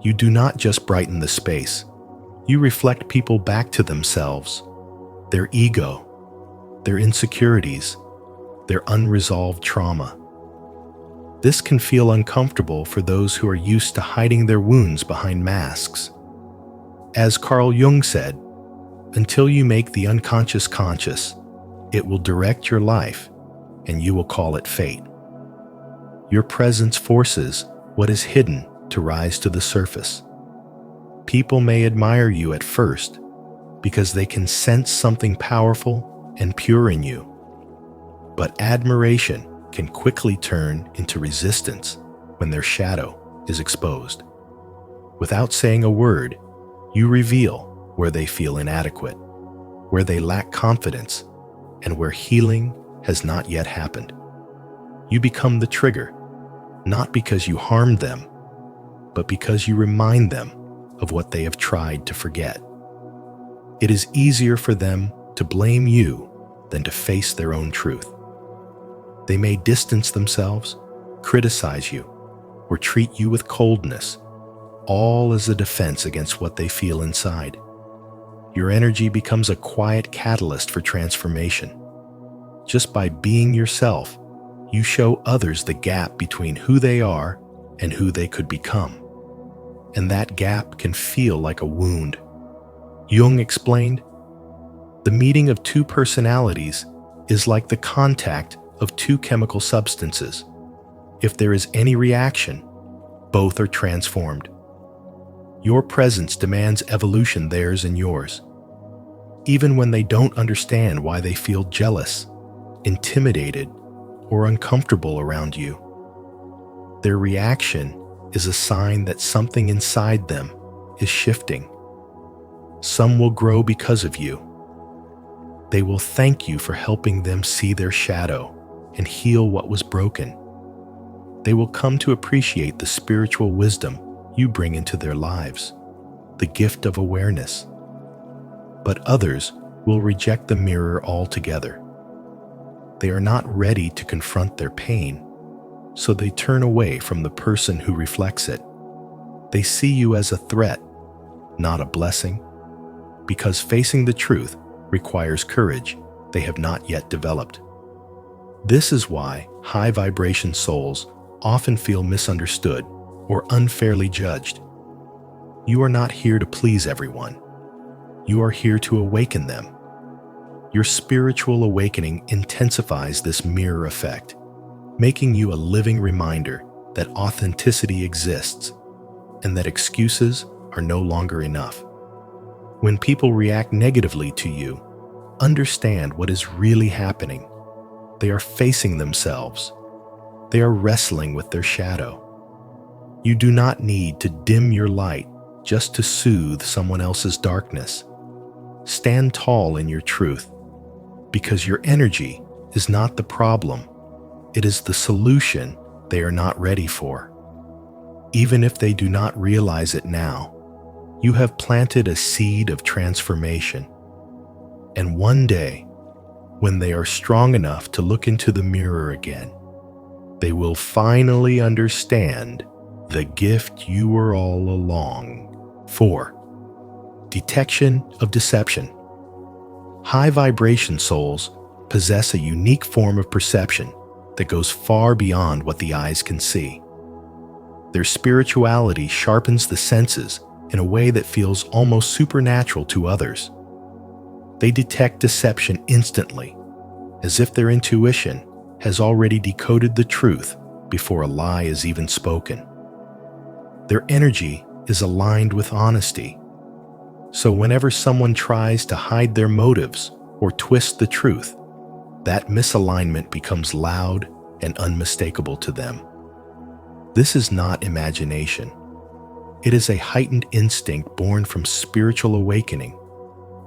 you do not just brighten the space. You reflect people back to themselves, their ego, their insecurities, their unresolved trauma. This can feel uncomfortable for those who are used to hiding their wounds behind masks. As Carl Jung said, until you make the unconscious conscious, it will direct your life, and you will call it fate. Your presence forces what is hidden to rise to the surface. People may admire you at first because they can sense something powerful and pure in you. But admiration can quickly turn into resistance when their shadow is exposed. Without saying a word, you reveal where they feel inadequate, where they lack confidence, and where healing has not yet happened. You become the trigger, not because you harmed them, but because you remind them of what they have tried to forget. It is easier for them to blame you than to face their own truth. They may distance themselves criticize you, or treat you with coldness, all as a defense against what they feel inside. Your energy becomes a quiet catalyst for transformation. Just by being yourself, you show others the gap between who they are and who they could become. And that gap can feel like a wound. Jung explained, "The meeting of two personalities is like the contact of two chemical substances. If there is any reaction, both are transformed. Your presence demands evolution, theirs and yours. Even when they don't understand why they feel jealous, intimidated, or uncomfortable around you, their reaction is a sign that something inside them is shifting. Some will grow because of you. They will thank you for helping them see their shadow and heal what was broken. They will come to appreciate the spiritual wisdom you bring into their lives, the gift of awareness. But others will reject the mirror altogether. They are not ready to confront their pain, so they turn away from the person who reflects it. They see you as a threat, not a blessing, because facing the truth requires courage they have not yet developed. This is why high vibration souls often feel misunderstood or unfairly judged. You are not here to please everyone. You are here to awaken them. Your spiritual awakening intensifies this mirror effect, making you a living reminder that authenticity exists and that excuses are no longer enough. When people react negatively to you, understand what is really happening. They are facing themselves. They are wrestling with their shadow. You do not need to dim your light just to soothe someone else's darkness. Stand tall in your truth, because your energy is not the problem. It is the solution they are not ready for. Even if they do not realize it now, you have planted a seed of transformation. And one day, when they are strong enough to look into the mirror again, they will finally understand the gift you were all along. 4. Detection of deception. High vibration souls possess a unique form of perception that goes far beyond what the eyes can see. Their spirituality sharpens the senses in a way that feels almost supernatural to others. They detect deception instantly, as if their intuition has already decoded the truth before a lie is even spoken. Their energy is aligned with honesty, so whenever someone tries to hide their motives or twist the truth, that misalignment becomes loud and unmistakable to them. This is not imagination. It is a heightened instinct born from spiritual awakening,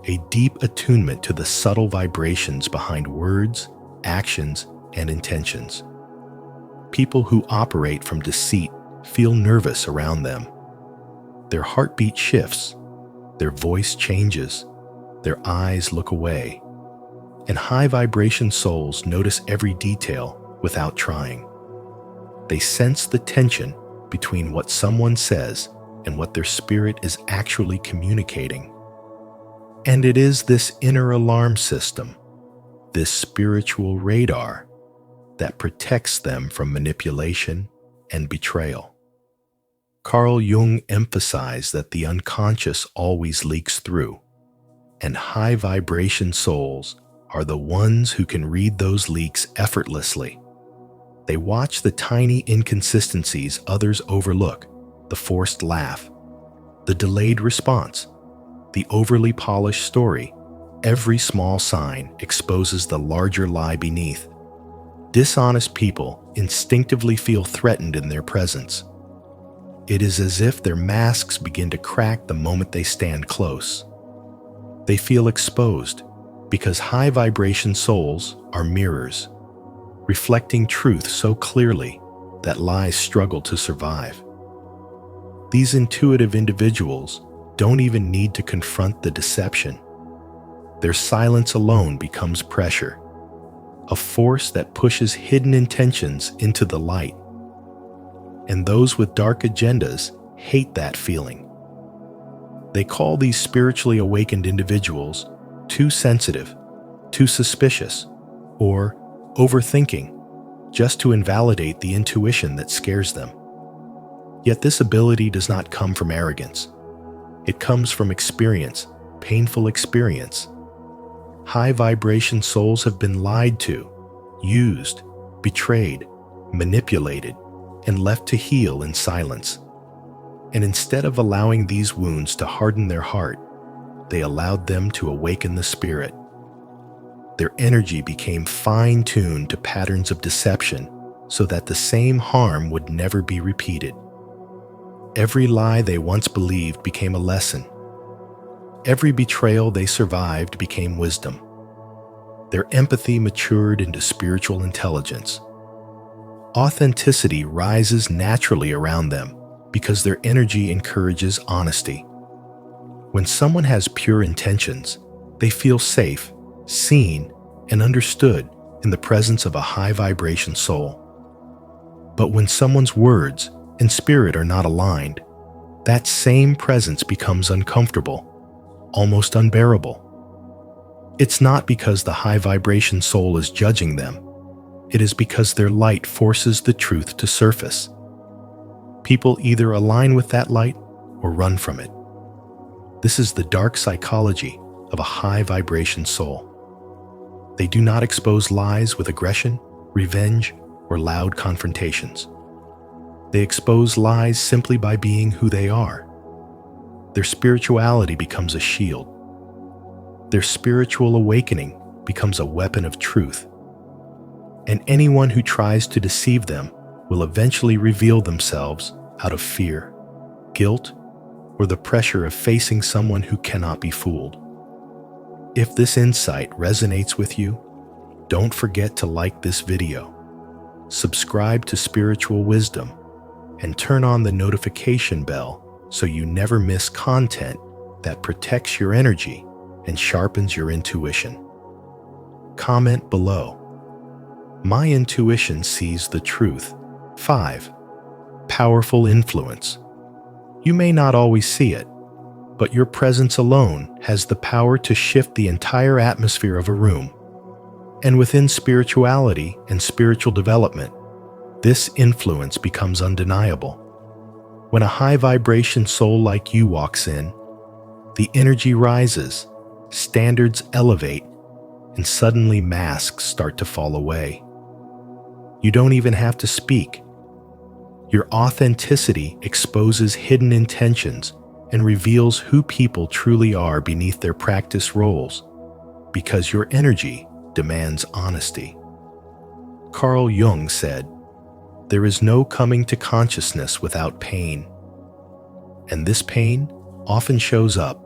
a deep attunement to the subtle vibrations behind words, actions, and intentions. People who operate from deceit feel nervous around them. Their heartbeat shifts, their voice changes, their eyes look away, and high vibration souls notice every detail without trying. They sense the tension between what someone says and what their spirit is actually communicating. And it is this inner alarm system, this spiritual radar, that protects them from manipulation and betrayal. Carl Jung emphasized that the unconscious always leaks through, and high vibration souls are the ones who can read those leaks effortlessly. They watch the tiny inconsistencies others overlook, the forced laugh, the delayed response, the overly polished story. Every small sign exposes the larger lie beneath. Dishonest people instinctively feel threatened in their presence. It is as if their masks begin to crack the moment they stand close. They feel exposed because high vibration souls are mirrors, reflecting truth so clearly that lies struggle to survive. These intuitive individuals don't even need to confront the deception. Their silence alone becomes pressure, a force that pushes hidden intentions into the light. and those with dark agendas hate that feeling. They call these spiritually awakened individuals too sensitive, too suspicious, or overthinking, just to invalidate the intuition that scares them. Yet this ability does not come from arrogance. It comes from experience, painful experience. High vibration souls have been lied to, used, betrayed, manipulated, and left to heal in silence. And instead of allowing these wounds to harden their heart, they allowed them to awaken the spirit. Their energy became fine-tuned to patterns of deception so that the same harm would never be repeated. Every lie they once believed became a lesson. Every betrayal they survived became wisdom. Their empathy matured into spiritual intelligence. Authenticity rises naturally around them because their energy encourages honesty. When someone has pure intentions, they feel safe, seen, and understood in the presence of a high vibration soul. But when someone's words and spirit are not aligned, that same presence becomes uncomfortable, almost unbearable. It's not because the high vibration soul is judging them. It is because their light forces the truth to surface. People either align with that light or run from it. This is the dark psychology of a high vibration soul. They do not expose lies with aggression, revenge, or loud confrontations. They expose lies simply by being who they are. Their spirituality becomes a shield. Their spiritual awakening becomes a weapon of truth. And anyone who tries to deceive them will eventually reveal themselves out of fear, guilt, or the pressure of facing someone who cannot be fooled. If this insight resonates with you, don't forget to like this video, subscribe to Spiritual Wisdom, and turn on the notification bell so you never miss content that protects your energy and sharpens your intuition. Comment below. My intuition sees the truth. 5. Powerful influence. You may not always see it, but your presence alone has the power to shift the entire atmosphere of a room. And within spirituality and spiritual development, this influence becomes undeniable. When a high vibration soul like you walks in, the energy rises, standards elevate, and suddenly masks start to fall away. You don't even have to speak. Your authenticity exposes hidden intentions and reveals who people truly are beneath their practice roles, because your energy demands honesty. Carl Jung said, "There is no coming to consciousness without pain." And this pain often shows up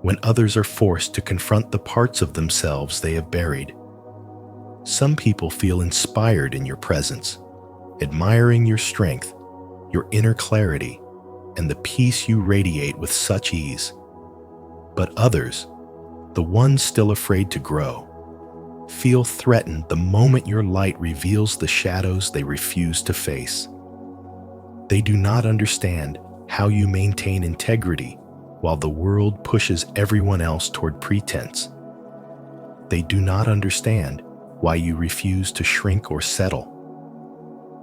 when others are forced to confront the parts of themselves they have buried. Some people feel inspired in your presence, admiring your strength, your inner clarity, and the peace you radiate with such ease. But others, the ones still afraid to grow, feel threatened the moment your light reveals the shadows they refuse to face. They do not understand how you maintain integrity while the world pushes everyone else toward pretense. They do not understand why you refuse to shrink or settle.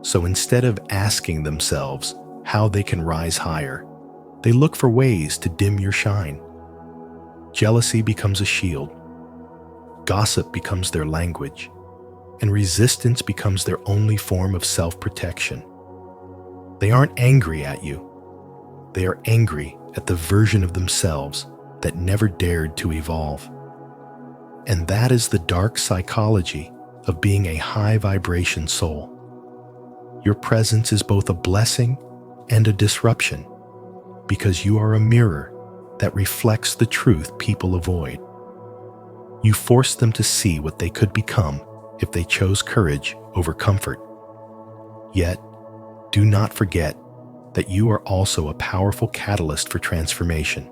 So instead of asking themselves how they can rise higher, they look for ways to dim your shine. Jealousy becomes a shield, gossip becomes their language, and resistance becomes their only form of self-protection. They aren't angry at you. They are angry at the version of themselves that never dared to evolve. And that is the dark psychology of being a high vibration soul. Your presence is both a blessing and a disruption, because you are a mirror that reflects the truth people avoid. You force them to see what they could become if they chose courage over comfort. Yet, do not forget that you are also a powerful catalyst for transformation.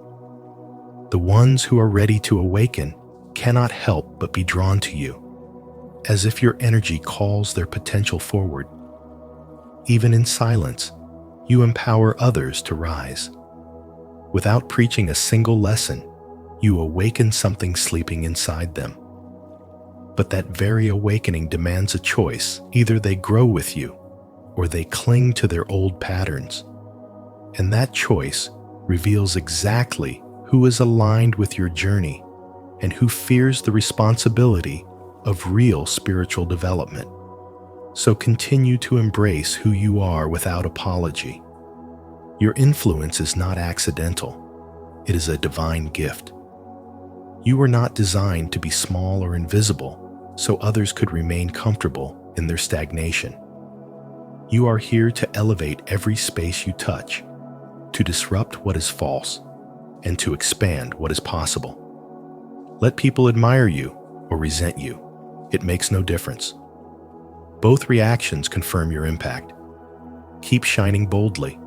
The ones who are ready to awaken cannot help but be drawn to you, as if your energy calls their potential forward. Even in silence, you empower others to rise. Without preaching a single lesson, you awaken something sleeping inside them. But that very awakening demands a choice. Either they grow with you, or they cling to their old patterns. And that choice reveals exactly who is aligned with your journey and who fears the responsibility of real spiritual development. So continue to embrace who you are without apology. Your influence is not accidental. It is a divine gift. You were not designed to be small or invisible so others could remain comfortable in their stagnation. You are here to elevate every space you touch, to disrupt what is false, and to expand what is possible. Let people admire you or resent you. It makes no difference. Both reactions confirm your impact. Keep shining boldly.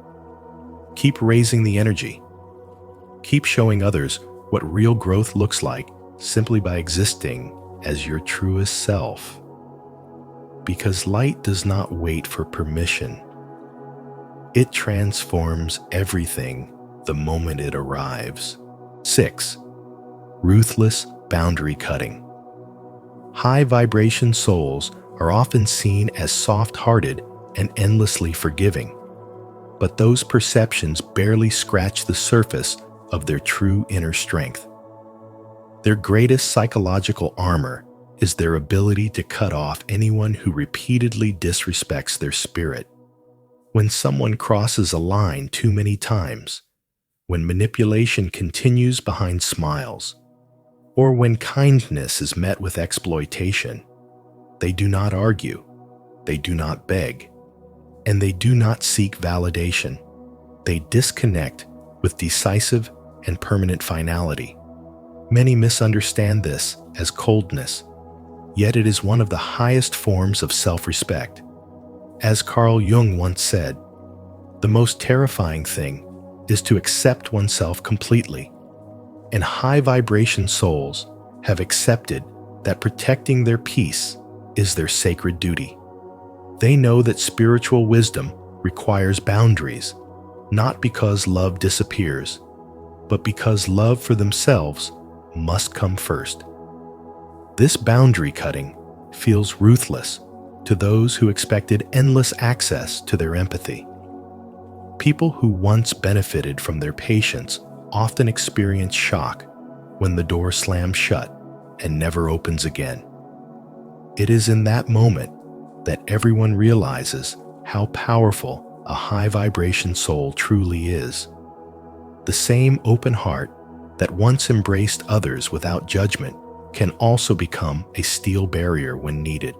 Keep raising the energy. Keep showing others what real growth looks like simply by existing as your truest self. Because light does not wait for permission. It transforms everything the moment it arrives. 6. Ruthless boundary cutting. High vibration souls are often seen as soft-hearted and endlessly forgiving, but those perceptions barely scratch the surface of their true inner strength. Their greatest psychological armor is their ability to cut off anyone who repeatedly disrespects their spirit. When someone crosses a line too many times, when manipulation continues behind smiles, or when kindness is met with exploitation, they do not argue, they do not beg, and they do not seek validation. They disconnect with decisive and permanent finality. Many misunderstand this as coldness, yet it is one of the highest forms of self-respect. As Carl Jung once said, the most terrifying thing is to accept oneself completely, and high-vibration souls have accepted that protecting their peace is their sacred duty. They know that spiritual wisdom requires boundaries, not because love disappears, but because love for themselves must come first. This boundary cutting feels ruthless to those who expected endless access to their empathy. People who once benefited from their patience often experience shock when the door slams shut and never opens again. It is in that moment that everyone realizes how powerful a high vibration soul truly is. The same open heart that once embraced others without judgment can also become a steel barrier when needed.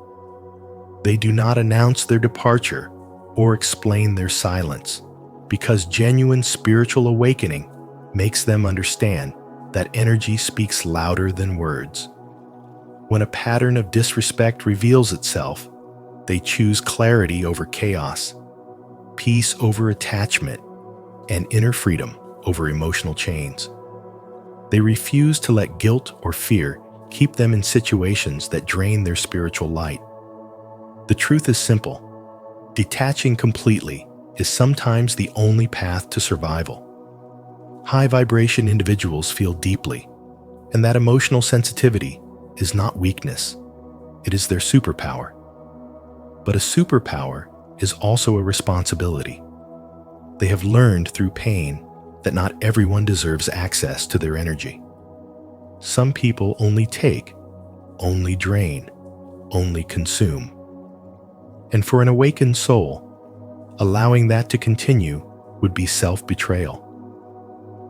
They do not announce their departure or explain their silence, because genuine spiritual awakening makes them understand that energy speaks louder than words. When a pattern of disrespect reveals itself, they choose clarity over chaos, peace over attachment, and inner freedom over emotional chains. They refuse to let guilt or fear keep them in situations that drain their spiritual light. The truth is simple. Detaching completely is sometimes the only path to survival. High vibration individuals feel deeply, and that emotional sensitivity is not weakness. It is their superpower. But a superpower is also a responsibility. They have learned through pain that not everyone deserves access to their energy. Some people only take, only drain, only consume. And for an awakened soul, allowing that to continue would be self-betrayal.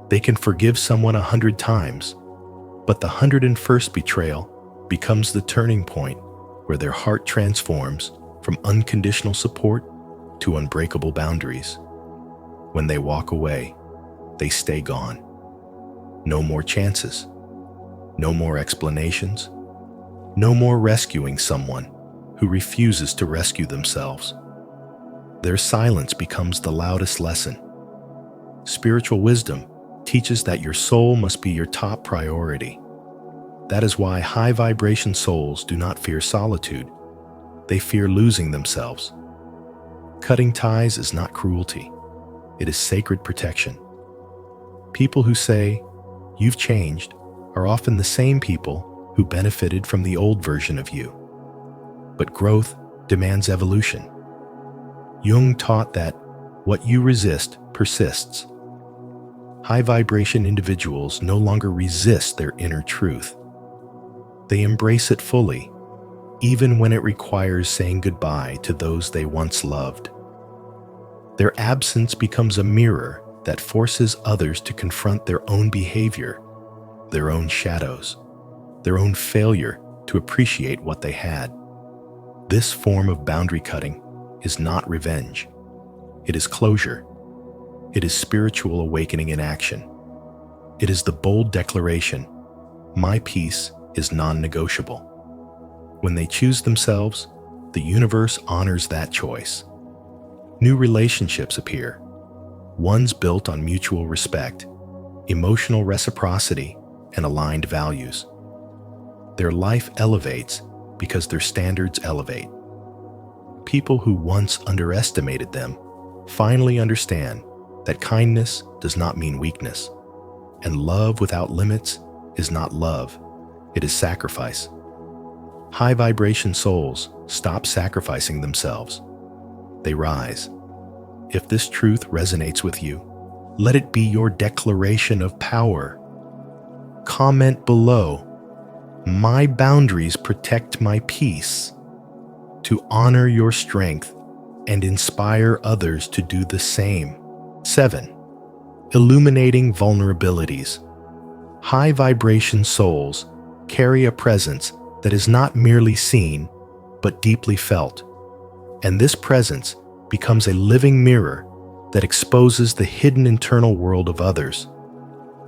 They can forgive someone 100 times, but the 101st betrayal becomes the turning point where their heart transforms from unconditional support to unbreakable boundaries. When they walk away, they stay gone. No more chances. No more explanations. No more rescuing someone who refuses to rescue themselves. Their silence becomes the loudest lesson. Spiritual wisdom teaches that your soul must be your top priority. That is why high vibration souls do not fear solitude. They fear losing themselves. Cutting ties is not cruelty. It is sacred protection. People who say, "You've changed," are often the same people who benefited from the old version of you. But growth demands evolution. Jung taught that what you resist persists. High vibration individuals no longer resist their inner truth. They embrace it fully, even when it requires saying goodbye to those they once loved. Their absence becomes a mirror that forces others to confront their own behavior, their own shadows, their own failure to appreciate what they had. This form of boundary cutting is not revenge. It is closure. It is spiritual awakening in action. It is the bold declaration, "My peace is non-negotiable." When they choose themselves, the universe honors that choice. New relationships appear, ones built on mutual respect, emotional reciprocity, and aligned values. Their life elevates because their standards elevate. People who once underestimated them finally understand that kindness does not mean weakness, and love without limits is not love, it is sacrifice. High vibration souls stop sacrificing themselves. They rise. If this truth resonates with you, let it be your declaration of power. Comment below, "My boundaries protect my peace," to honor your strength and inspire others to do the same. 7. Illuminating vulnerabilities. High vibration souls carry a presence that is not merely seen, but deeply felt. And this presence becomes a living mirror that exposes the hidden internal world of others,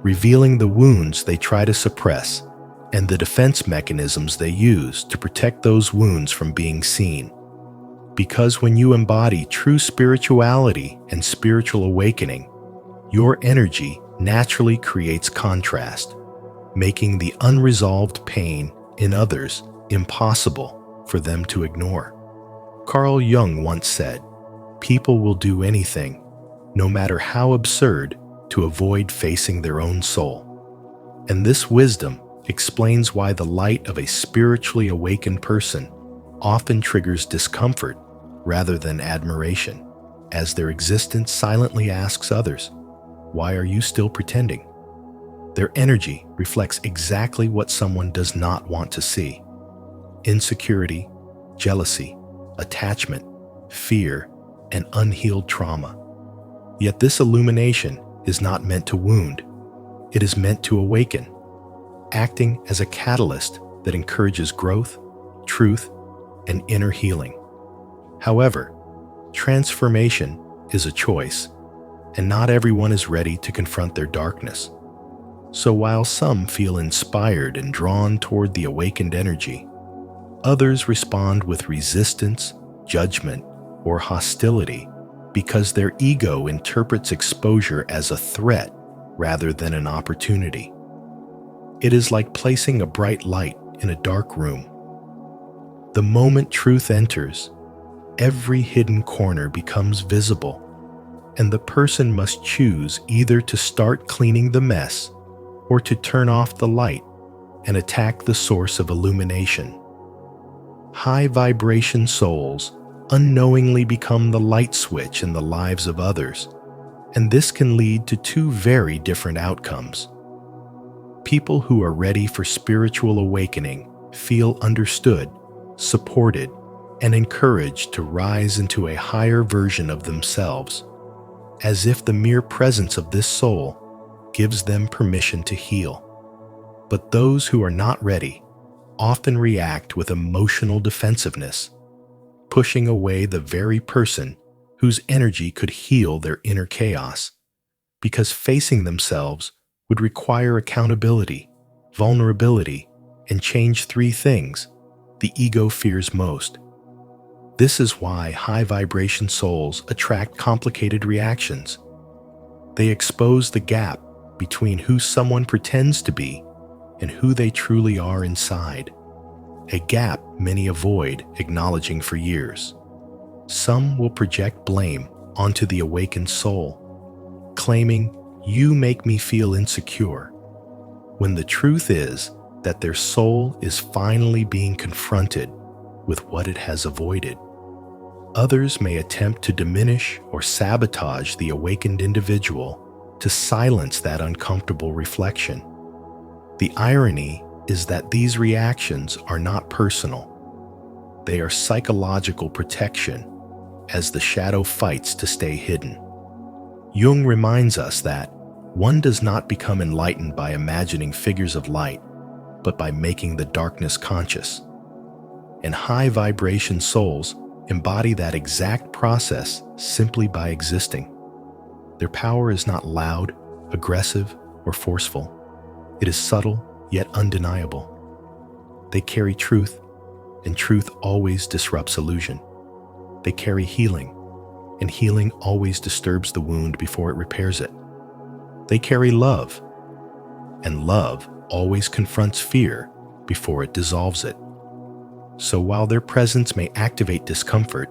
revealing the wounds they try to suppress and the defense mechanisms they use to protect those wounds from being seen. Because when you embody true spirituality and spiritual awakening, your energy naturally creates contrast, making the unresolved pain in others impossible for them to ignore. Carl Jung once said, "People will do anything, no matter how absurd, to avoid facing their own soul." And this wisdom explains why the light of a spiritually awakened person often triggers discomfort rather than admiration, as their existence silently asks others, "Why are you still pretending?" Their energy reflects exactly what someone does not want to see: insecurity, jealousy, attachment, fear, and unhealed trauma. Yet this illumination is not meant to wound. It is meant to awaken, acting as a catalyst that encourages growth, truth, and inner healing. However, transformation is a choice, and not everyone is ready to confront their darkness. So while some feel inspired and drawn toward the awakened energy, others respond with resistance, judgment, or hostility because their ego interprets exposure as a threat rather than an opportunity. It is like placing a bright light in a dark room. The moment truth enters, every hidden corner becomes visible, and the person must choose either to start cleaning the mess or to turn off the light and attack the source of illumination. High vibration souls unknowingly become the light switch in the lives of others, and this can lead to two very different outcomes. People who are ready for spiritual awakening feel understood, supported, and encouraged to rise into a higher version of themselves, as if the mere presence of this soul gives them permission to heal. But those who are not ready often react with emotional defensiveness, pushing away the very person whose energy could heal their inner chaos, because facing themselves would require accountability, vulnerability, and change three things the ego fears most. This is why high vibration souls attract complicated reactions. They expose the gap between who someone pretends to be and who they truly are inside, a gap many avoid acknowledging for years. Some will project blame onto the awakened soul, claiming, "You make me feel insecure," when the truth is that their soul is finally being confronted with what it has avoided. Others may attempt to diminish or sabotage the awakened individual to silence that uncomfortable reflection. The irony is that these reactions are not personal. They are psychological protection as the shadow fights to stay hidden. Jung reminds us that one does not become enlightened by imagining figures of light, but by making the darkness conscious. And high-vibration souls embody that exact process simply by existing. Their power is not loud, aggressive, or forceful. It is subtle, yet undeniable. They carry truth, and truth always disrupts illusion. They carry healing, and healing always disturbs the wound before it repairs it. They carry love, and love always confronts fear before it dissolves it. So while their presence may activate discomfort,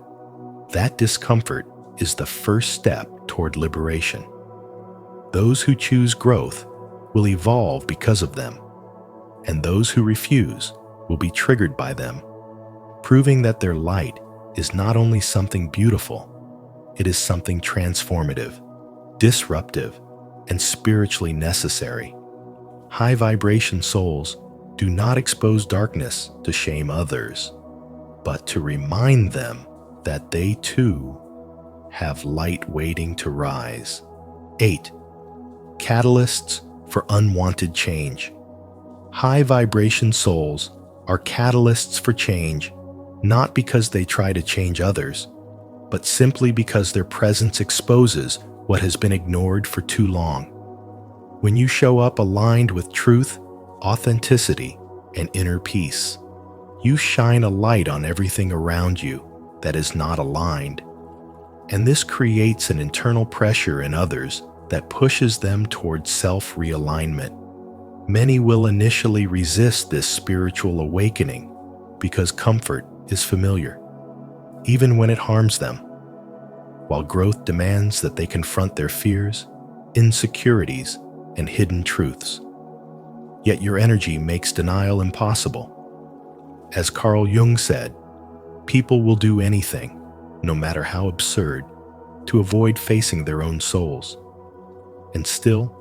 that discomfort is the first step toward liberation. Those who choose growth will evolve because of them, and those who refuse will be triggered by them, proving that their light is not only something beautiful, it is something transformative, disruptive, and spiritually necessary. High-vibration souls do not expose darkness to shame others, but to remind them that they too have light waiting to rise. 8. Catalysts for unwanted change. High-vibration souls are catalysts for change, not because they try to change others, but simply because their presence exposes what has been ignored for too long. When you show up aligned with truth, authenticity, and inner peace, you shine a light on everything around you that is not aligned. And this creates an internal pressure in others that pushes them towards self-realignment. Many will initially resist this spiritual awakening because comfort is familiar, even when it harms them, while growth demands that they confront their fears, insecurities, and hidden truths. Yet your energy makes denial impossible. As Carl Jung said, people will do anything, no matter how absurd, to avoid facing their own souls. And still,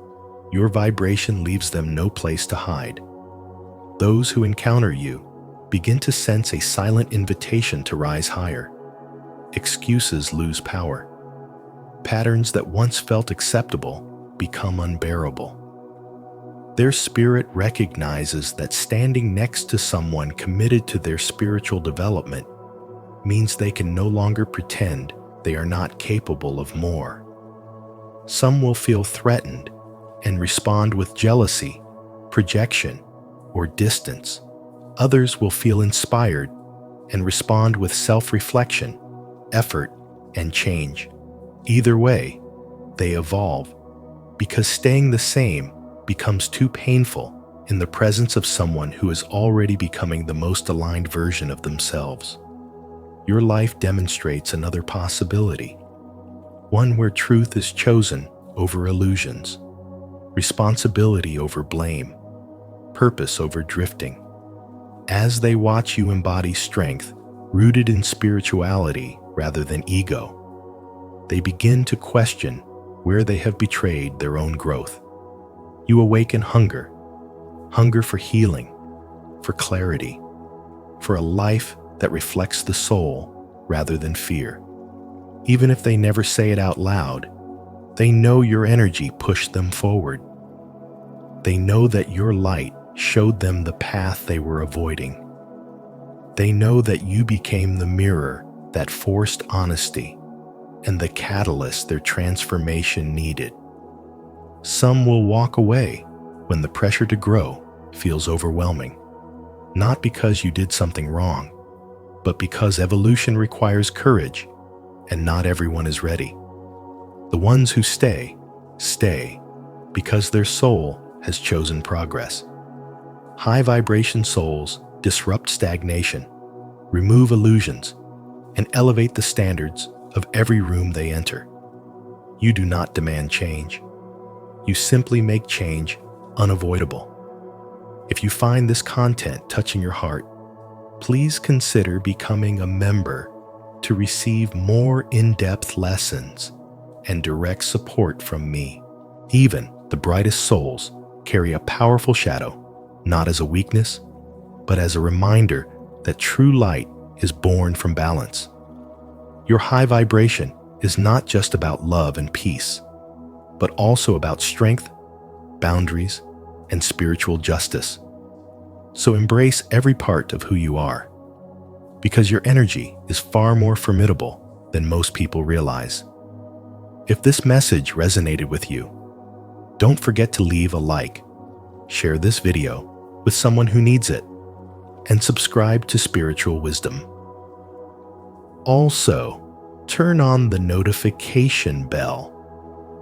your vibration leaves them no place to hide. Those who encounter you begin to sense a silent invitation to rise higher. Excuses lose power. Patterns that once felt acceptable become unbearable. Their spirit recognizes that standing next to someone committed to their spiritual development means they can no longer pretend they are not capable of more. Some will feel threatened and respond with jealousy, projection, or distance. Others will feel inspired and respond with self-reflection, effort, and change. Either way, they evolve, because staying the same becomes too painful in the presence of someone who is already becoming the most aligned version of themselves. Your life demonstrates another possibility, one where truth is chosen over illusions, responsibility over blame, purpose over drifting. As they watch you embody strength rooted in spirituality rather than ego, they begin to question where they have betrayed their own growth. You awaken hunger for healing, for clarity, for a life that reflects the soul rather than fear. Even if they never say it out loud, they know your energy pushed them forward. They know that your light showed them the path they were avoiding. They know that you became the mirror that forced honesty and the catalyst their transformation needed. Some will walk away when the pressure to grow feels overwhelming, not because you did something wrong, but because evolution requires courage, and not everyone is ready. The ones who stay because their soul has chosen progress. High-vibration souls disrupt stagnation, remove illusions, and elevate the standards of every room they enter. You do not demand change. You simply make change unavoidable. If you find this content touching your heart, please consider becoming a member to receive more in-depth lessons and direct support from me. Even the brightest souls carry a powerful shadow, not as a weakness, but as a reminder that true light is born from balance. Your high vibration is not just about love and peace, but also about strength, boundaries, and spiritual justice. So embrace every part of who you are, because your energy is far more formidable than most people realize. If this message resonated with you, don't forget to leave a like, share this video with someone who needs it, and subscribe to Spiritual Wisdom. Also, turn on the notification bell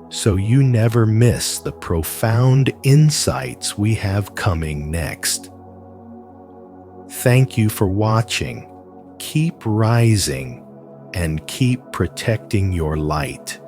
so you never miss the profound insights we have coming next. Thank you for watching. Keep rising and keep protecting your light.